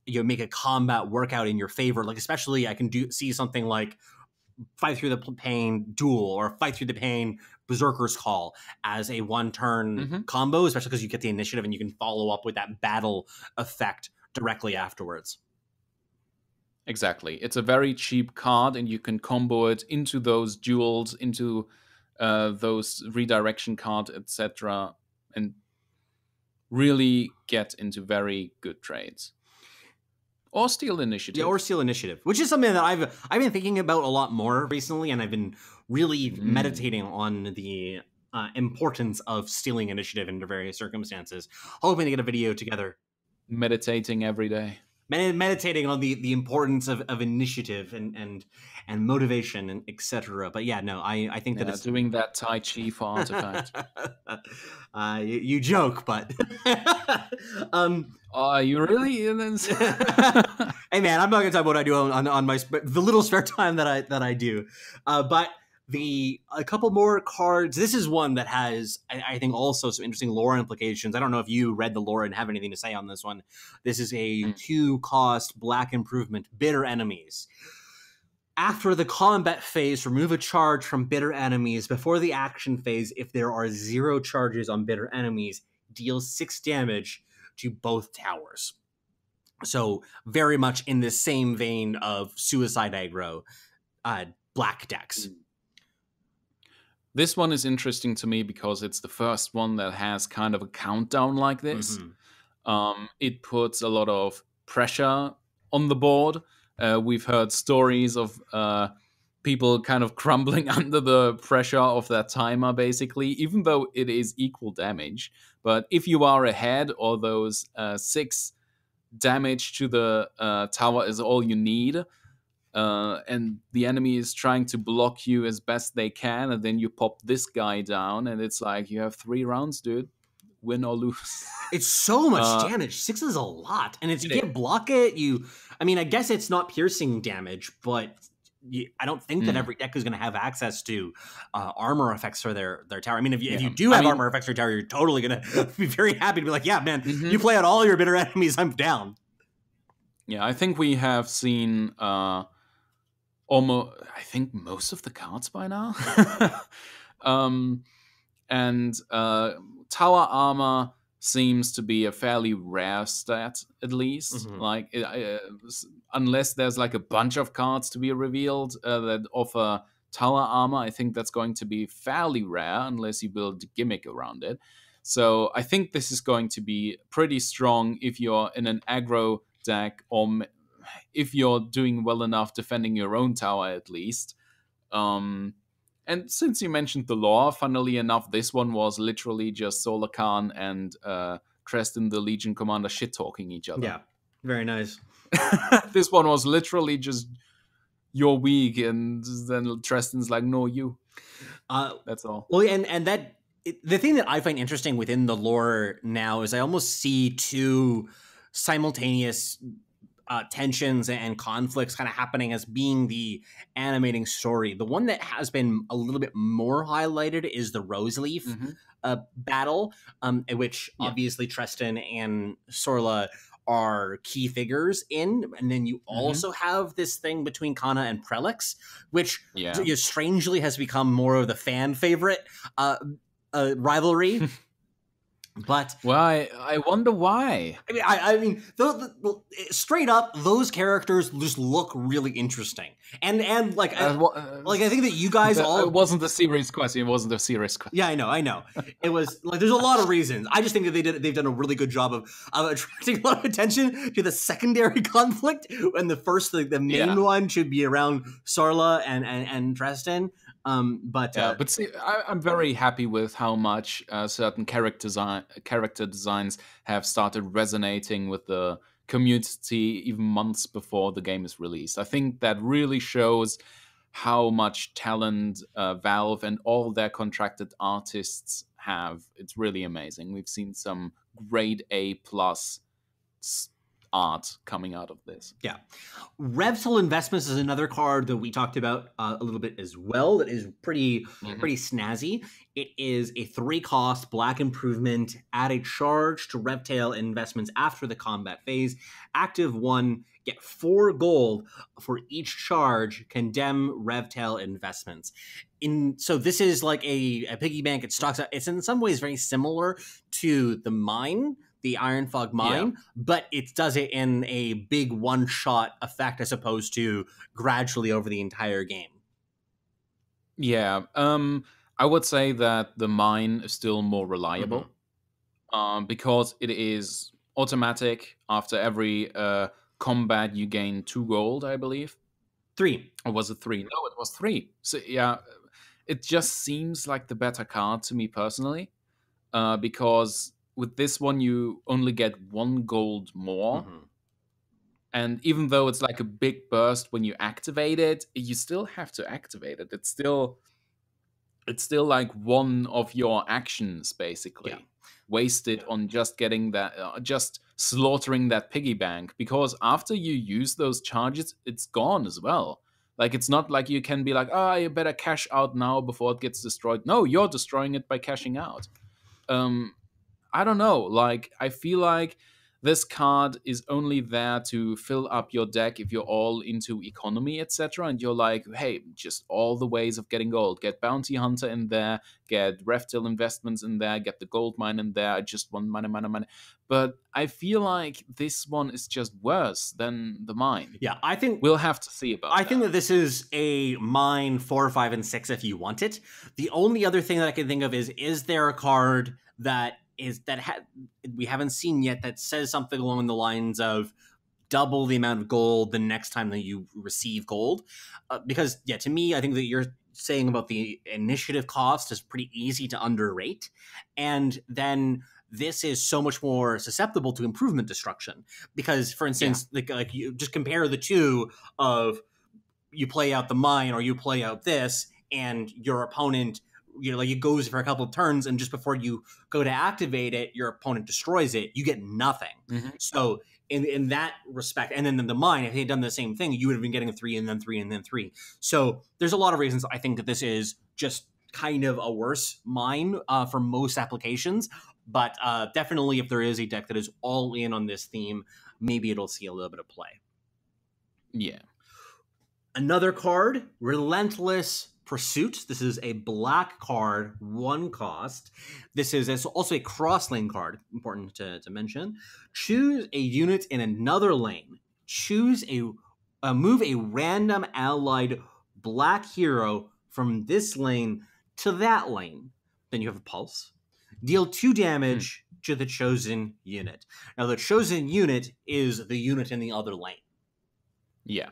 make a combat workout in your favor. Like especially, I can see something like Fight Through the Pain Duel or Fight Through the Pain Berserker's Call as a 1-turn combo, especially because you get the initiative and you can follow up with that battle effect directly afterwards. Exactly. It's a very cheap card, and you can combo it into those duels, into those redirection cards, etc., and really get into very good trades. Or steal initiative. Yeah, or steal initiative, which is something that I've been thinking about a lot more recently, and I've been really meditating on the importance of stealing initiative under various circumstances. Hoping to get a video together. Meditating every day. Meditating on the importance of initiative and motivation and etc. But yeah, no, I think that it's doing that Tai Chi for Artifact. You joke, but you really? Hey man, I'm not gonna talk about what I do on my the little spare time that I do. But a couple more cards. This is one that has, I think, also some interesting lore implications. I don't know if you read the lore and have anything to say on this one. This is a 2-cost black improvement, Bitter Enemies. After the combat phase, remove a charge from bitter enemies. Before the action phase, if there are 0 charges on bitter enemies, deal 6 damage to both towers. So very much in the same vein of Suicide Aggro black decks. This one is interesting to me because it's the first one that has kind of a countdown like this. It puts a lot of pressure on the board. We've heard stories of people kind of crumbling under the pressure of that timer, basically, even though it is equal damage. But if you are ahead, or those 6 damage to the tower is all you need, and the enemy is trying to block you as best they can, and then you pop this guy down, and it's like, you have 3 rounds, dude. Win or lose. It's so much damage. 6 is a lot. And you can't block it. I mean, I guess it's not piercing damage, but I don't think that every deck is going to have access to armor effects for their tower. I mean, if you do have armor effects for your tower, you're totally going to be very happy to be like, yeah, man, you play out all your bitter enemies, I'm down. Yeah, I think we have seen almost, I think, most of the cards by now. And tower armor seems to be a fairly rare stat, at least. Like, unless there's like a bunch of cards to be revealed that offer tower armor, I think that's going to be fairly rare unless you build a gimmick around it. So I think this is going to be pretty strong if you're in an aggro deck, or if you're doing well enough defending your own tower, at least. And since you mentioned the lore, funnily enough, this one was literally just Solar Khan and Treston, the Legion Commander, shit-talking each other. Yeah, very nice. This one was literally just, you're weak, and then Treston's like, no, you. That's all. Well, and the thing that I find interesting within the lore now is I almost see 2 simultaneous tensions and conflicts kind of happening as being the animating story. The one that has been a little bit more highlighted is the Roseleaf battle, in which obviously Treston and Sorla are key figures in. And then you also have this thing between Kana and Prelix, which strangely has become more of the fan favorite rivalry. But Why? I wonder why. I mean, straight up, those characters just look really interesting, and like I think that you guys all. It wasn't a serious question. It wasn't a serious question. Yeah, I know. It was like there's a lot of reasons. I just think that they've done a really good job of attracting a lot of attention to the secondary conflict, and the main one should be around Sarla and Tristan. But see, I'm very happy with how much certain character designs have started resonating with the community even months before the game is released. I think that really shows how much talent Valve and all their contracted artists have. It's really amazing. We've seen some grade A plus art coming out of this. Yeah. Revtel Investments is another card that we talked about a little bit as well that is pretty snazzy. It is a 3-cost black improvement. Add a charge to Revtel Investments after the combat phase. Active 1, get 4 gold for each charge. Condemn Revtel Investments. So this is like a piggy bank. It stocks out. It's in some ways very similar to the mine, the Iron Fog mine, but it does it in a big one-shot effect as opposed to gradually over the entire game. Yeah, I would say that the mine is still more reliable because it is automatic. After every combat, you gain 2 gold, I believe. 3. Or was it 3? No, it was 3. So yeah, it just seems like the better card to me personally, because with this one, you only get 1 gold more. And even though it's like a big burst when you activate it, you still have to activate it. It's still like one of your actions, basically, wasted on just getting that, just slaughtering that piggy bank. Because after you use those charges, it's gone as well. Like, it's not like you can be like, you better cash out now before it gets destroyed. No, you're destroying it by cashing out. I don't know, like, I feel like this card is only there to fill up your deck if you're all into economy, etc. And you're like, hey, just all the ways of getting gold. Get Bounty Hunter in there, get Revtil Investments in there, get the gold mine in there. I just want money. But I feel like this one is just worse than the mine. Yeah, I think we'll have to see about that. I think that this is a mine 4, 5, and 6 if you want it. The only other thing that I can think of is there a card that we haven't seen yet that says something along the lines of double the amount of gold the next time that you receive gold? Because to me, I think that you're saying about the initiative cost is pretty easy to underrate, and then this is so much more susceptible to improvement destruction. Because, for instance, like you just compare the two of you play out the mine or you play out this, and your opponent, like it goes for a couple of turns, and just before you go to activate it, your opponent destroys it. You get nothing. So in that respect, and then the mine, if they had done the same thing, you would have been getting a 3 and then 3 and then 3. So there's a lot of reasons I think that this is just kind of a worse mine for most applications. But definitely, if there is a deck that is all in on this theme, maybe it'll see a little bit of play. Yeah. Another card, Relentless Pursuit. This is a black card, 1 cost. This is also a cross lane card, important to mention. Choose a unit in another lane. Choose move a random allied black hero from this lane to that lane. Then you have a pulse. Deal 2 damage to the chosen unit. Now, the chosen unit is the unit in the other lane. Yeah.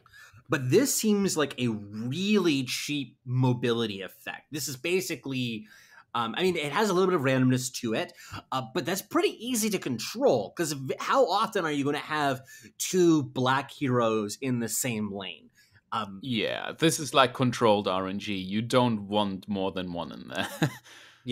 But this seems like a really cheap mobility effect. This is basically, it has a little bit of randomness to it, but that's pretty easy to control, because how often are you going to have 2 black heroes in the same lane? This is like controlled RNG. You don't want more than 1 in there.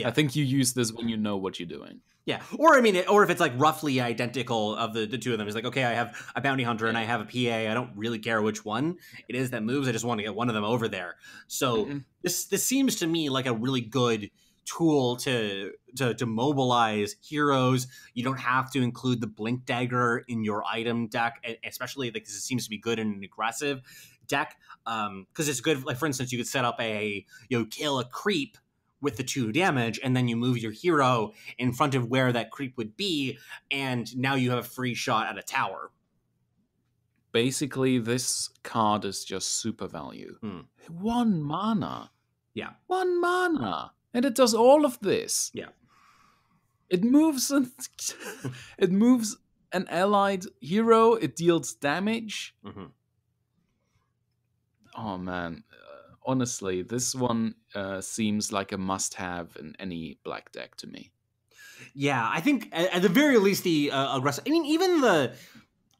I think you use this when you know what you're doing. Yeah, or if it's like roughly identical of the 2 of them. It's like, okay, I have a bounty hunter and I have a PA. I don't really care which one it is that moves. I just want to get one of them over there. So this seems to me like a really good tool to mobilize heroes. You don't have to include the Blink Dagger in your item deck, especially like this seems to be good in an aggressive deck, because it's good. Like, for instance, you could set up kill a creep with the 2 damage, and then you move your hero in front of where that creep would be, and now you have a free shot at a tower. Basically, this card is just super value. 1 mana. Yeah. 1 mana. And it does all of this. Yeah. It moves it moves an allied hero. It deals damage. Oh man, honestly, this one seems like a must-have in any black deck to me. Yeah, I think at the very least the aggressive. I mean, even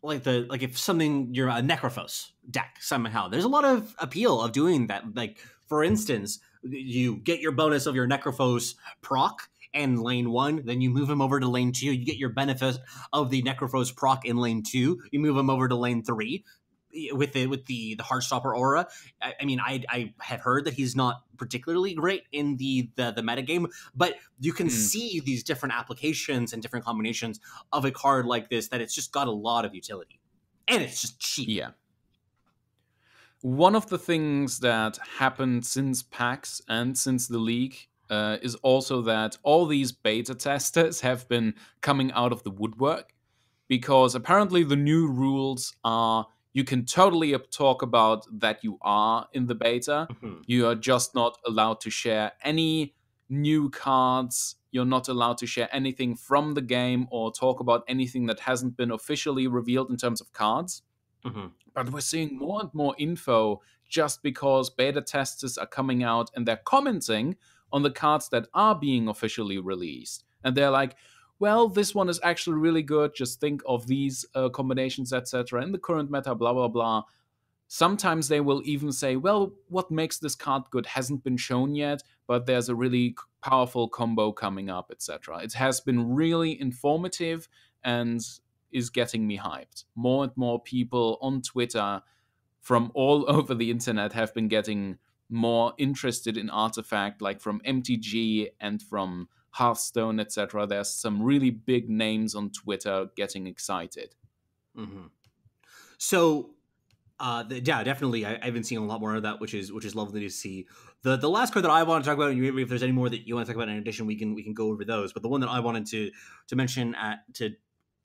like if something you're a Necrophos deck somehow, there's a lot of appeal of doing that. Like for instance, you get your bonus of your Necrophos proc in lane 1, then you move him over to lane 2. You get your benefit of the Necrophos proc in lane 2. You move him over to lane 3 with the Heartstopper aura. I mean, I have heard that he's not particularly great in the metagame, but you can see these different applications and different combinations of a card like this, that it's just got a lot of utility. And it's just cheap. Yeah. One of the things that happened since PAX and since the leak is also that all these beta testers have been coming out of the woodwork, because apparently the new rules are you can totally talk about that you are in the beta. You are just not allowed to share any new cards. You're not allowed to share anything from the game or talk about anything that hasn't been officially revealed in terms of cards. But we're seeing more and more info just because beta testers are coming out and they're commenting on the cards that are being officially released. And they're like, well, this one is actually really good. Just think of these combinations, etc. in the current meta, blah, blah, blah. Sometimes they will even say, well, what makes this card good hasn't been shown yet, but there's a really powerful combo coming up, etc. It has been really informative and is getting me hyped. More and more people on Twitter from all over the internet have been getting more interested in Artifact, like from MTG and from Hearthstone, etc. There's some really big names on Twitter getting excited. So, yeah, definitely, I've been seeing a lot more of that, which is lovely to see. The last card that I want to talk about, and if there's any more that you want to talk about in addition, we can go over those. But the one that I wanted to mention to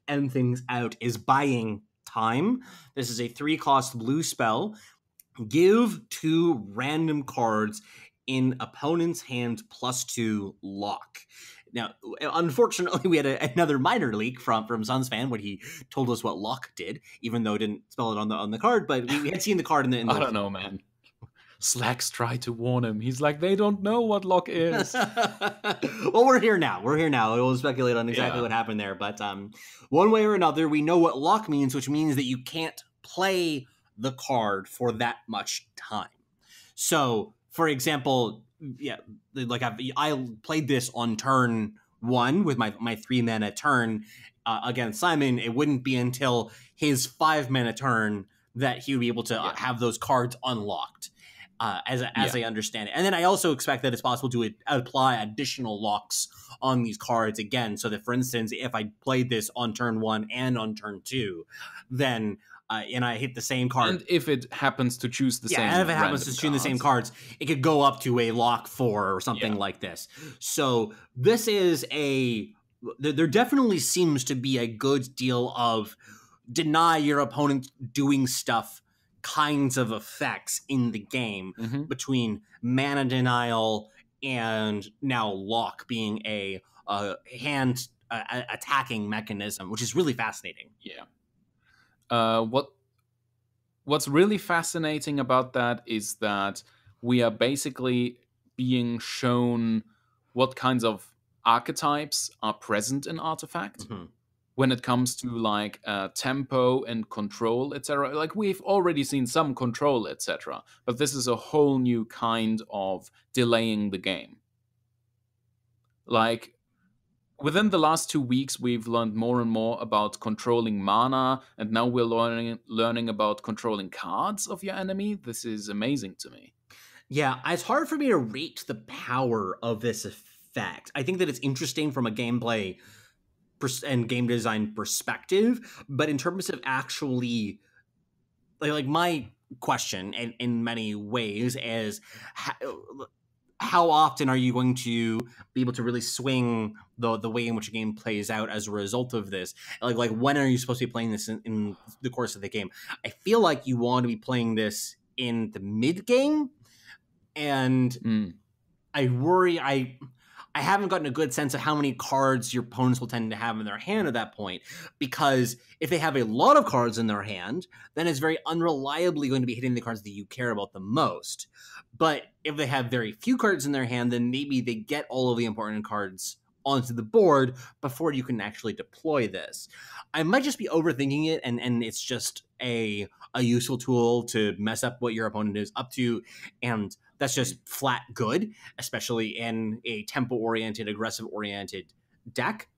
end things out is Buying Time. This is a 3-cost blue spell. Give 2 random cards in opponent's hand +2 lock. Now, unfortunately, we had another minor leak from Sunsfan when he told us what lock did, even though it didn't spell it on the card. But we had seen the card in the I don't know, man. Slacks tried to warn him. He's like, they don't know what lock is. Well, we're here now. We'll speculate on exactly what happened there. But one way or another, we know what lock means, which means that you can't play the card for that much time. So, for example, like I played this on turn 1 with my 3-mana turn against Cymen. It wouldn't be until his 5-mana turn that he would be able to have those cards unlocked, as I understand it. And then I also expect that it's possible to apply additional locks on these cards again, so that, for instance, if I played this on turn 1 and on turn 2, then and I hit the same card. And if it happens to choose the same and if it happens to choose the same cards, it could go up to a lock 4 or something like this. So this is there definitely seems to be a good deal of deny your opponent doing stuff kinds of effects in the game between mana denial and now lock being a hand attacking mechanism, which is really fascinating. What's really fascinating about that is that we are basically being shown what kinds of archetypes are present in Artifact when it comes to like tempo and control, etc. Like we've already seen some control, etc. But this is a whole new kind of delaying the game. Like within the last 2 weeks, we've learned more and more about controlling mana, and now we're learning about controlling cards of your enemy. This is amazing to me. Yeah, it's hard for me to rate the power of this effect. I think that it's interesting from a gameplay and game design perspective, but in terms of actually, like my question in many ways is, how often are you going to be able to really swing the way in which a game plays out as a result of this? Like when are you supposed to be playing this in the course of the game? I feel like you want to be playing this in the mid game, and I worry I haven't gotten a good sense of how many cards your opponents will tend to have in their hand at that point, because if they have a lot of cards in their hand, then it's very unreliably going to be hitting the cards that you care about the most. But if they have very few cards in their hand, then maybe they get all of the important cards onto the board before you can actually deploy this. I might just be overthinking it, and it's just a useful tool to mess up what your opponent is up to, and that's just flat good, especially in a tempo-oriented, aggressive-oriented deck.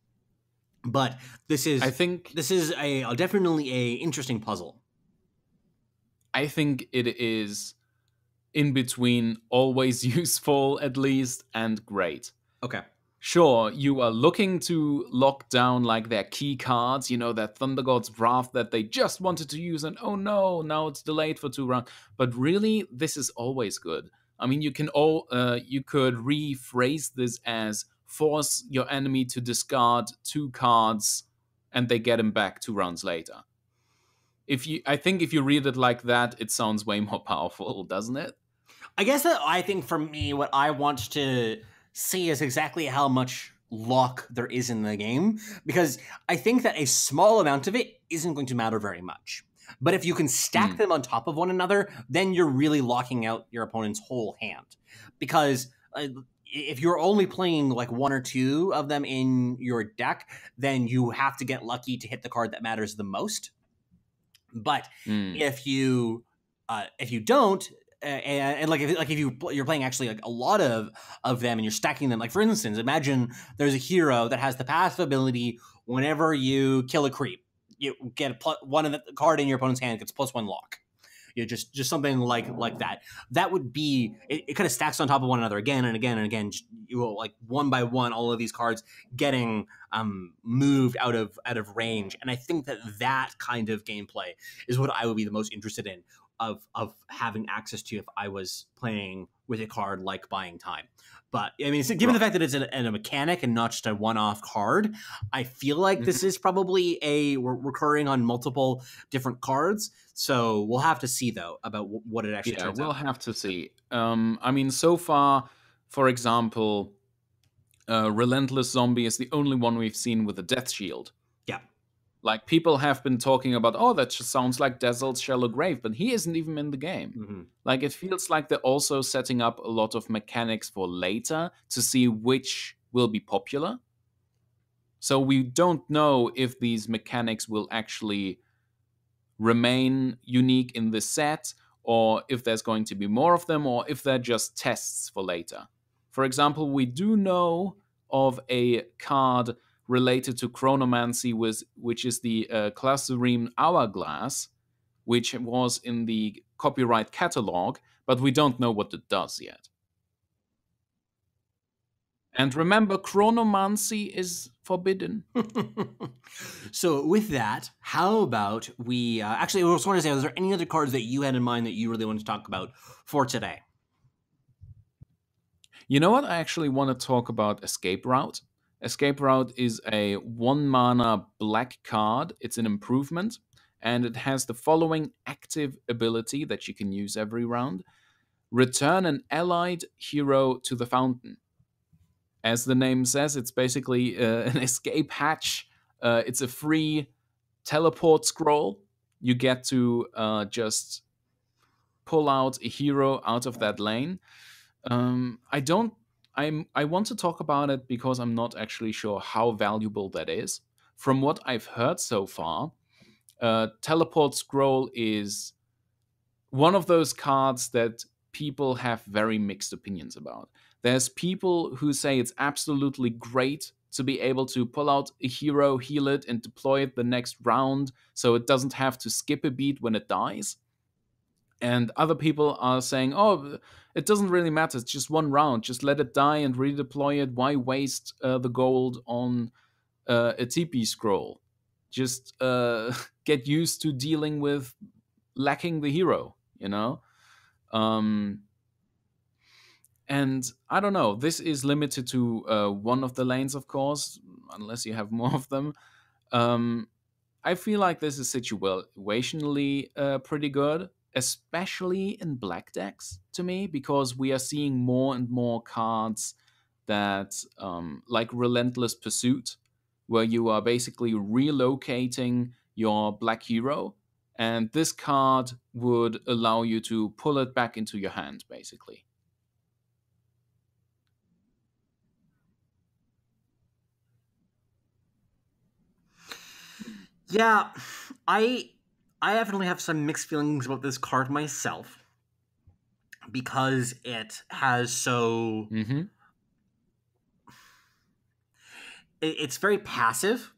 But this is, I think, this is definitely a interesting puzzle. I think it is in between always useful, at least, and great. Okay. Sure, you are looking to lock down like their key cards, that Thunder God's Wrath that they just wanted to use, and oh no, now it's delayed for 2 rounds. But really, this is always good. I mean, you could rephrase this as force your enemy to discard 2 cards, and they get them back 2 rounds later. I think if you read it like that, it sounds way more powerful, doesn't it? I think for me, what I want to see is exactly how much luck there is in the game, because I think that a small amount of it isn't going to matter very much. But if you can stack them on top of one another, then you're really locking out your opponent's whole hand. Because if you're only playing like 1 or 2 of them in your deck, then you have to get lucky to hit the card that matters the most. But if you don't, and if you're playing actually like a lot of them and you're stacking them, like for instance, imagine there's a hero that has the passive ability whenever you kill a creep, you get one of the card in your opponent's hand gets +1 lock. Just something like that. That would be it. Kind of stacks on top of one another again and again and again. You will, like, one by one, all of these cards getting moved out of range. And I think that kind of gameplay is what I would be the most interested in of having access to if I was playing with a card like Buying Time. But I mean, given the fact that it's a mechanic and not just a one-off card, I feel like this is probably recurring on multiple different cards. So we'll have to see, though, about what it actually turns out. We'll have to see. I mean, so far, for example, Relentless Zombie is the only one we've seen with a Death Shield. Yeah. Like, people have been talking about, oh, that just sounds like Dazzle's Shallow Grave, but he isn't even in the game. Mm-hmm. Like, it feels like they're also setting up a lot of mechanics for later to see which will be popular. So we don't know if these mechanics will actually remain unique in this set, or if there's going to be more of them, or if they're just tests for later. For example, we do know of a card related to chronomancy, which is the Classroom Hourglass, which was in the copyright catalog, but we don't know what it does yet. And remember, chronomancy is forbidden. So with that, how about we... actually, I just want to say, is there any other cards that you had in mind that you really want to talk about for today? You know what? I actually want to talk about Escape Route. Escape Route is a 1-mana black card. It's an improvement, and it has the following active ability that you can use every round. Return an allied hero to the fountain. As the name says, it's basically an escape hatch. It's a free teleport scroll. You get to just pull out a hero out of that lane. I want to talk about it because I'm not actually sure how valuable that is. From what I've heard so far, Teleport Scroll is one of those cards that people have very mixed opinions about. There's people who say it's absolutely great to be able to pull out a hero, heal it, and deploy it the next round so it doesn't have to skip a beat when it dies. And other people are saying, oh, it doesn't really matter, it's just 1 round, just let it die and redeploy it. Why waste the gold on a TP scroll? Just get used to dealing with lacking the hero, you know? And I don't know, this is limited to one of the lanes, of course, unless you have more of them. I feel like this is situationally pretty good, especially in black decks to me, because we are seeing more and more cards that, like Relentless Pursuit, where you are basically relocating your black hero, and this card would allow you to pull it back into your hand, basically. Yeah, I definitely have some mixed feelings about this card myself, because it has so Mm-hmm. it's very passive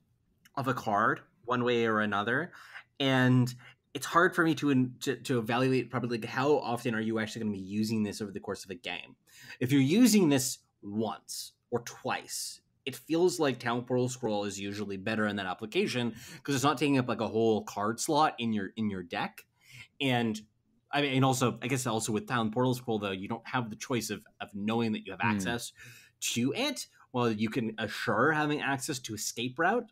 of a card one way or another, and it's hard for me to evaluate probably like how often are you actually going to be using this over the course of a game. If you're using this once or twice, it feels like Town Portal Scroll is usually better in that application because it's not taking up like a whole card slot in your deck. And I mean, and also I guess also with Town Portal Scroll though, you don't have the choice of knowing that you have access to it. Well, you can assure having access to Escape Route.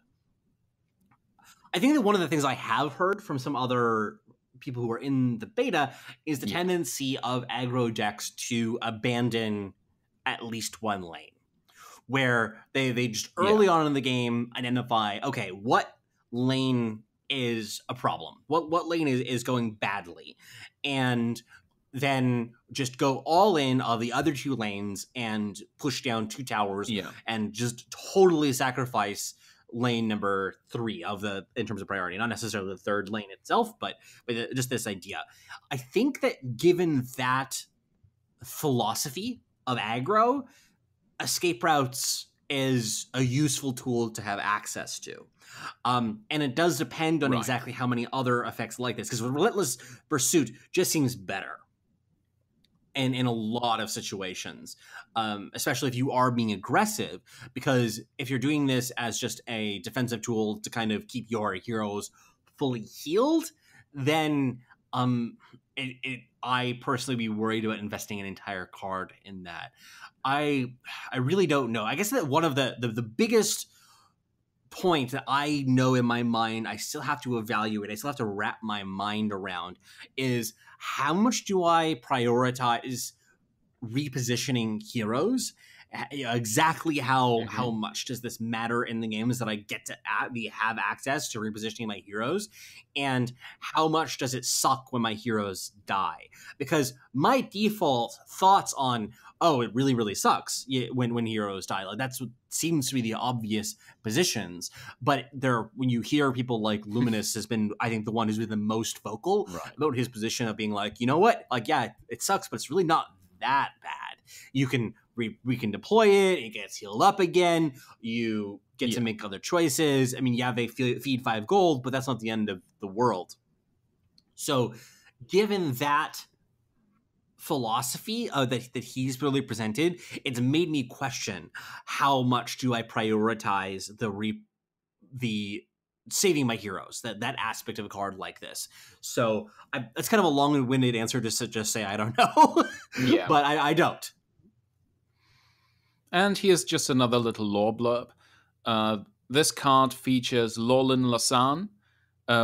I think that one of the things I have heard from some other people who are in the beta is the tendency of aggro decks to abandon at least one lane, where they just early on in the game identify, okay, what lane is a problem? What lane is going badly? And then just go all in on the other two lanes and push down two towers and just totally sacrifice lane number 3 in terms of priority, not necessarily the third lane itself, but just this idea. I think that given that philosophy of aggro, escape routes is a useful tool to have access to. And it does depend on exactly how many other effects like this, because Relentless Pursuit just seems better in a lot of situations, especially if you are being aggressive, because if you're doing this as just a defensive tool to kind of keep your heroes fully healed, then I personally be worried about investing an entire card in that. I really don't know. I guess that one of the biggest point that I know in my mind I still have to evaluate, I still have to wrap my mind around, is how much do I prioritize repositioning heroes? Exactly how much does this matter in the games that I get to have access to repositioning my heroes, and how much does it suck when my heroes die? Because my default thoughts on, oh, it really, really sucks when heroes die. Like, that's what seems to be the obvious positions. But when you hear people like Luminous has been, I think, the one who's been the most vocal about his position of being like, you know what? Like, yeah, it sucks, but it's really not that bad. You can we can deploy it gets healed up again, you get to make other choices. I mean, yeah, they feed 5 gold, but that's not the end of the world. So given that philosophy that he's really presented, it's made me question how much do I prioritize the saving my heroes, that aspect of a card like this. So that's kind of a long-winded answer to just say I don't know. But I don't. And here's just another little lore blurb. This card features Lorlin Lassan.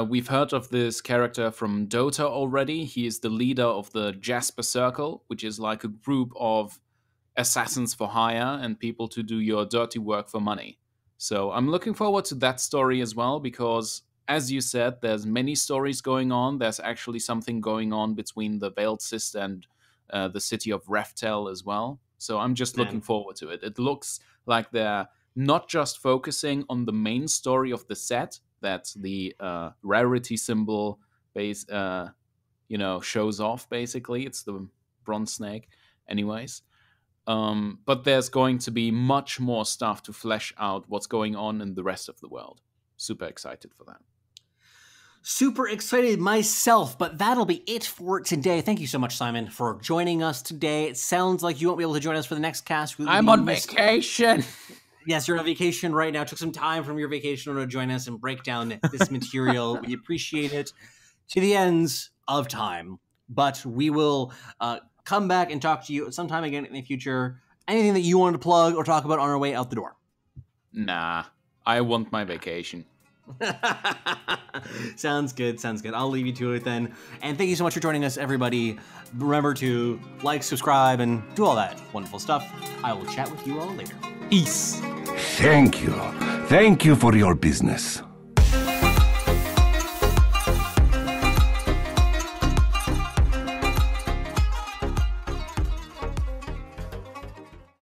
We've heard of this character from Dota already. He is the leader of the Jasper Circle, which is like a group of assassins for hire and people to do your dirty work for money. So I'm looking forward to that story as well, because as you said, there's many stories going on. There's actually something going on between the Veiled Sister and the city of Reftel as well. So I'm just looking forward to it. It looks like they're not just focusing on the main story of the set, that the rarity symbol shows off, basically. It's the bronze snake. Anyways. But there's going to be much more stuff to flesh out what's going on in the rest of the world. Super excited for that. Super excited myself, but that'll be it for today. Thank you so much, Cymen, for joining us today. It sounds like you won't be able to join us for the next cast. I'm on vacation. Yes, you're on vacation right now. Took some time from your vacation to join us and break down this material. We appreciate it to the ends of time, but we will come back and talk to you sometime again in the future. Anything that you wanted to plug or talk about on our way out the door? Nah, I want my vacation. Sounds good. I'll leave you to it then. And thank you so much for joining us, everybody. Remember to like, subscribe, and do all that wonderful stuff. I will chat with you all later. Peace. Thank you. Thank you for your business.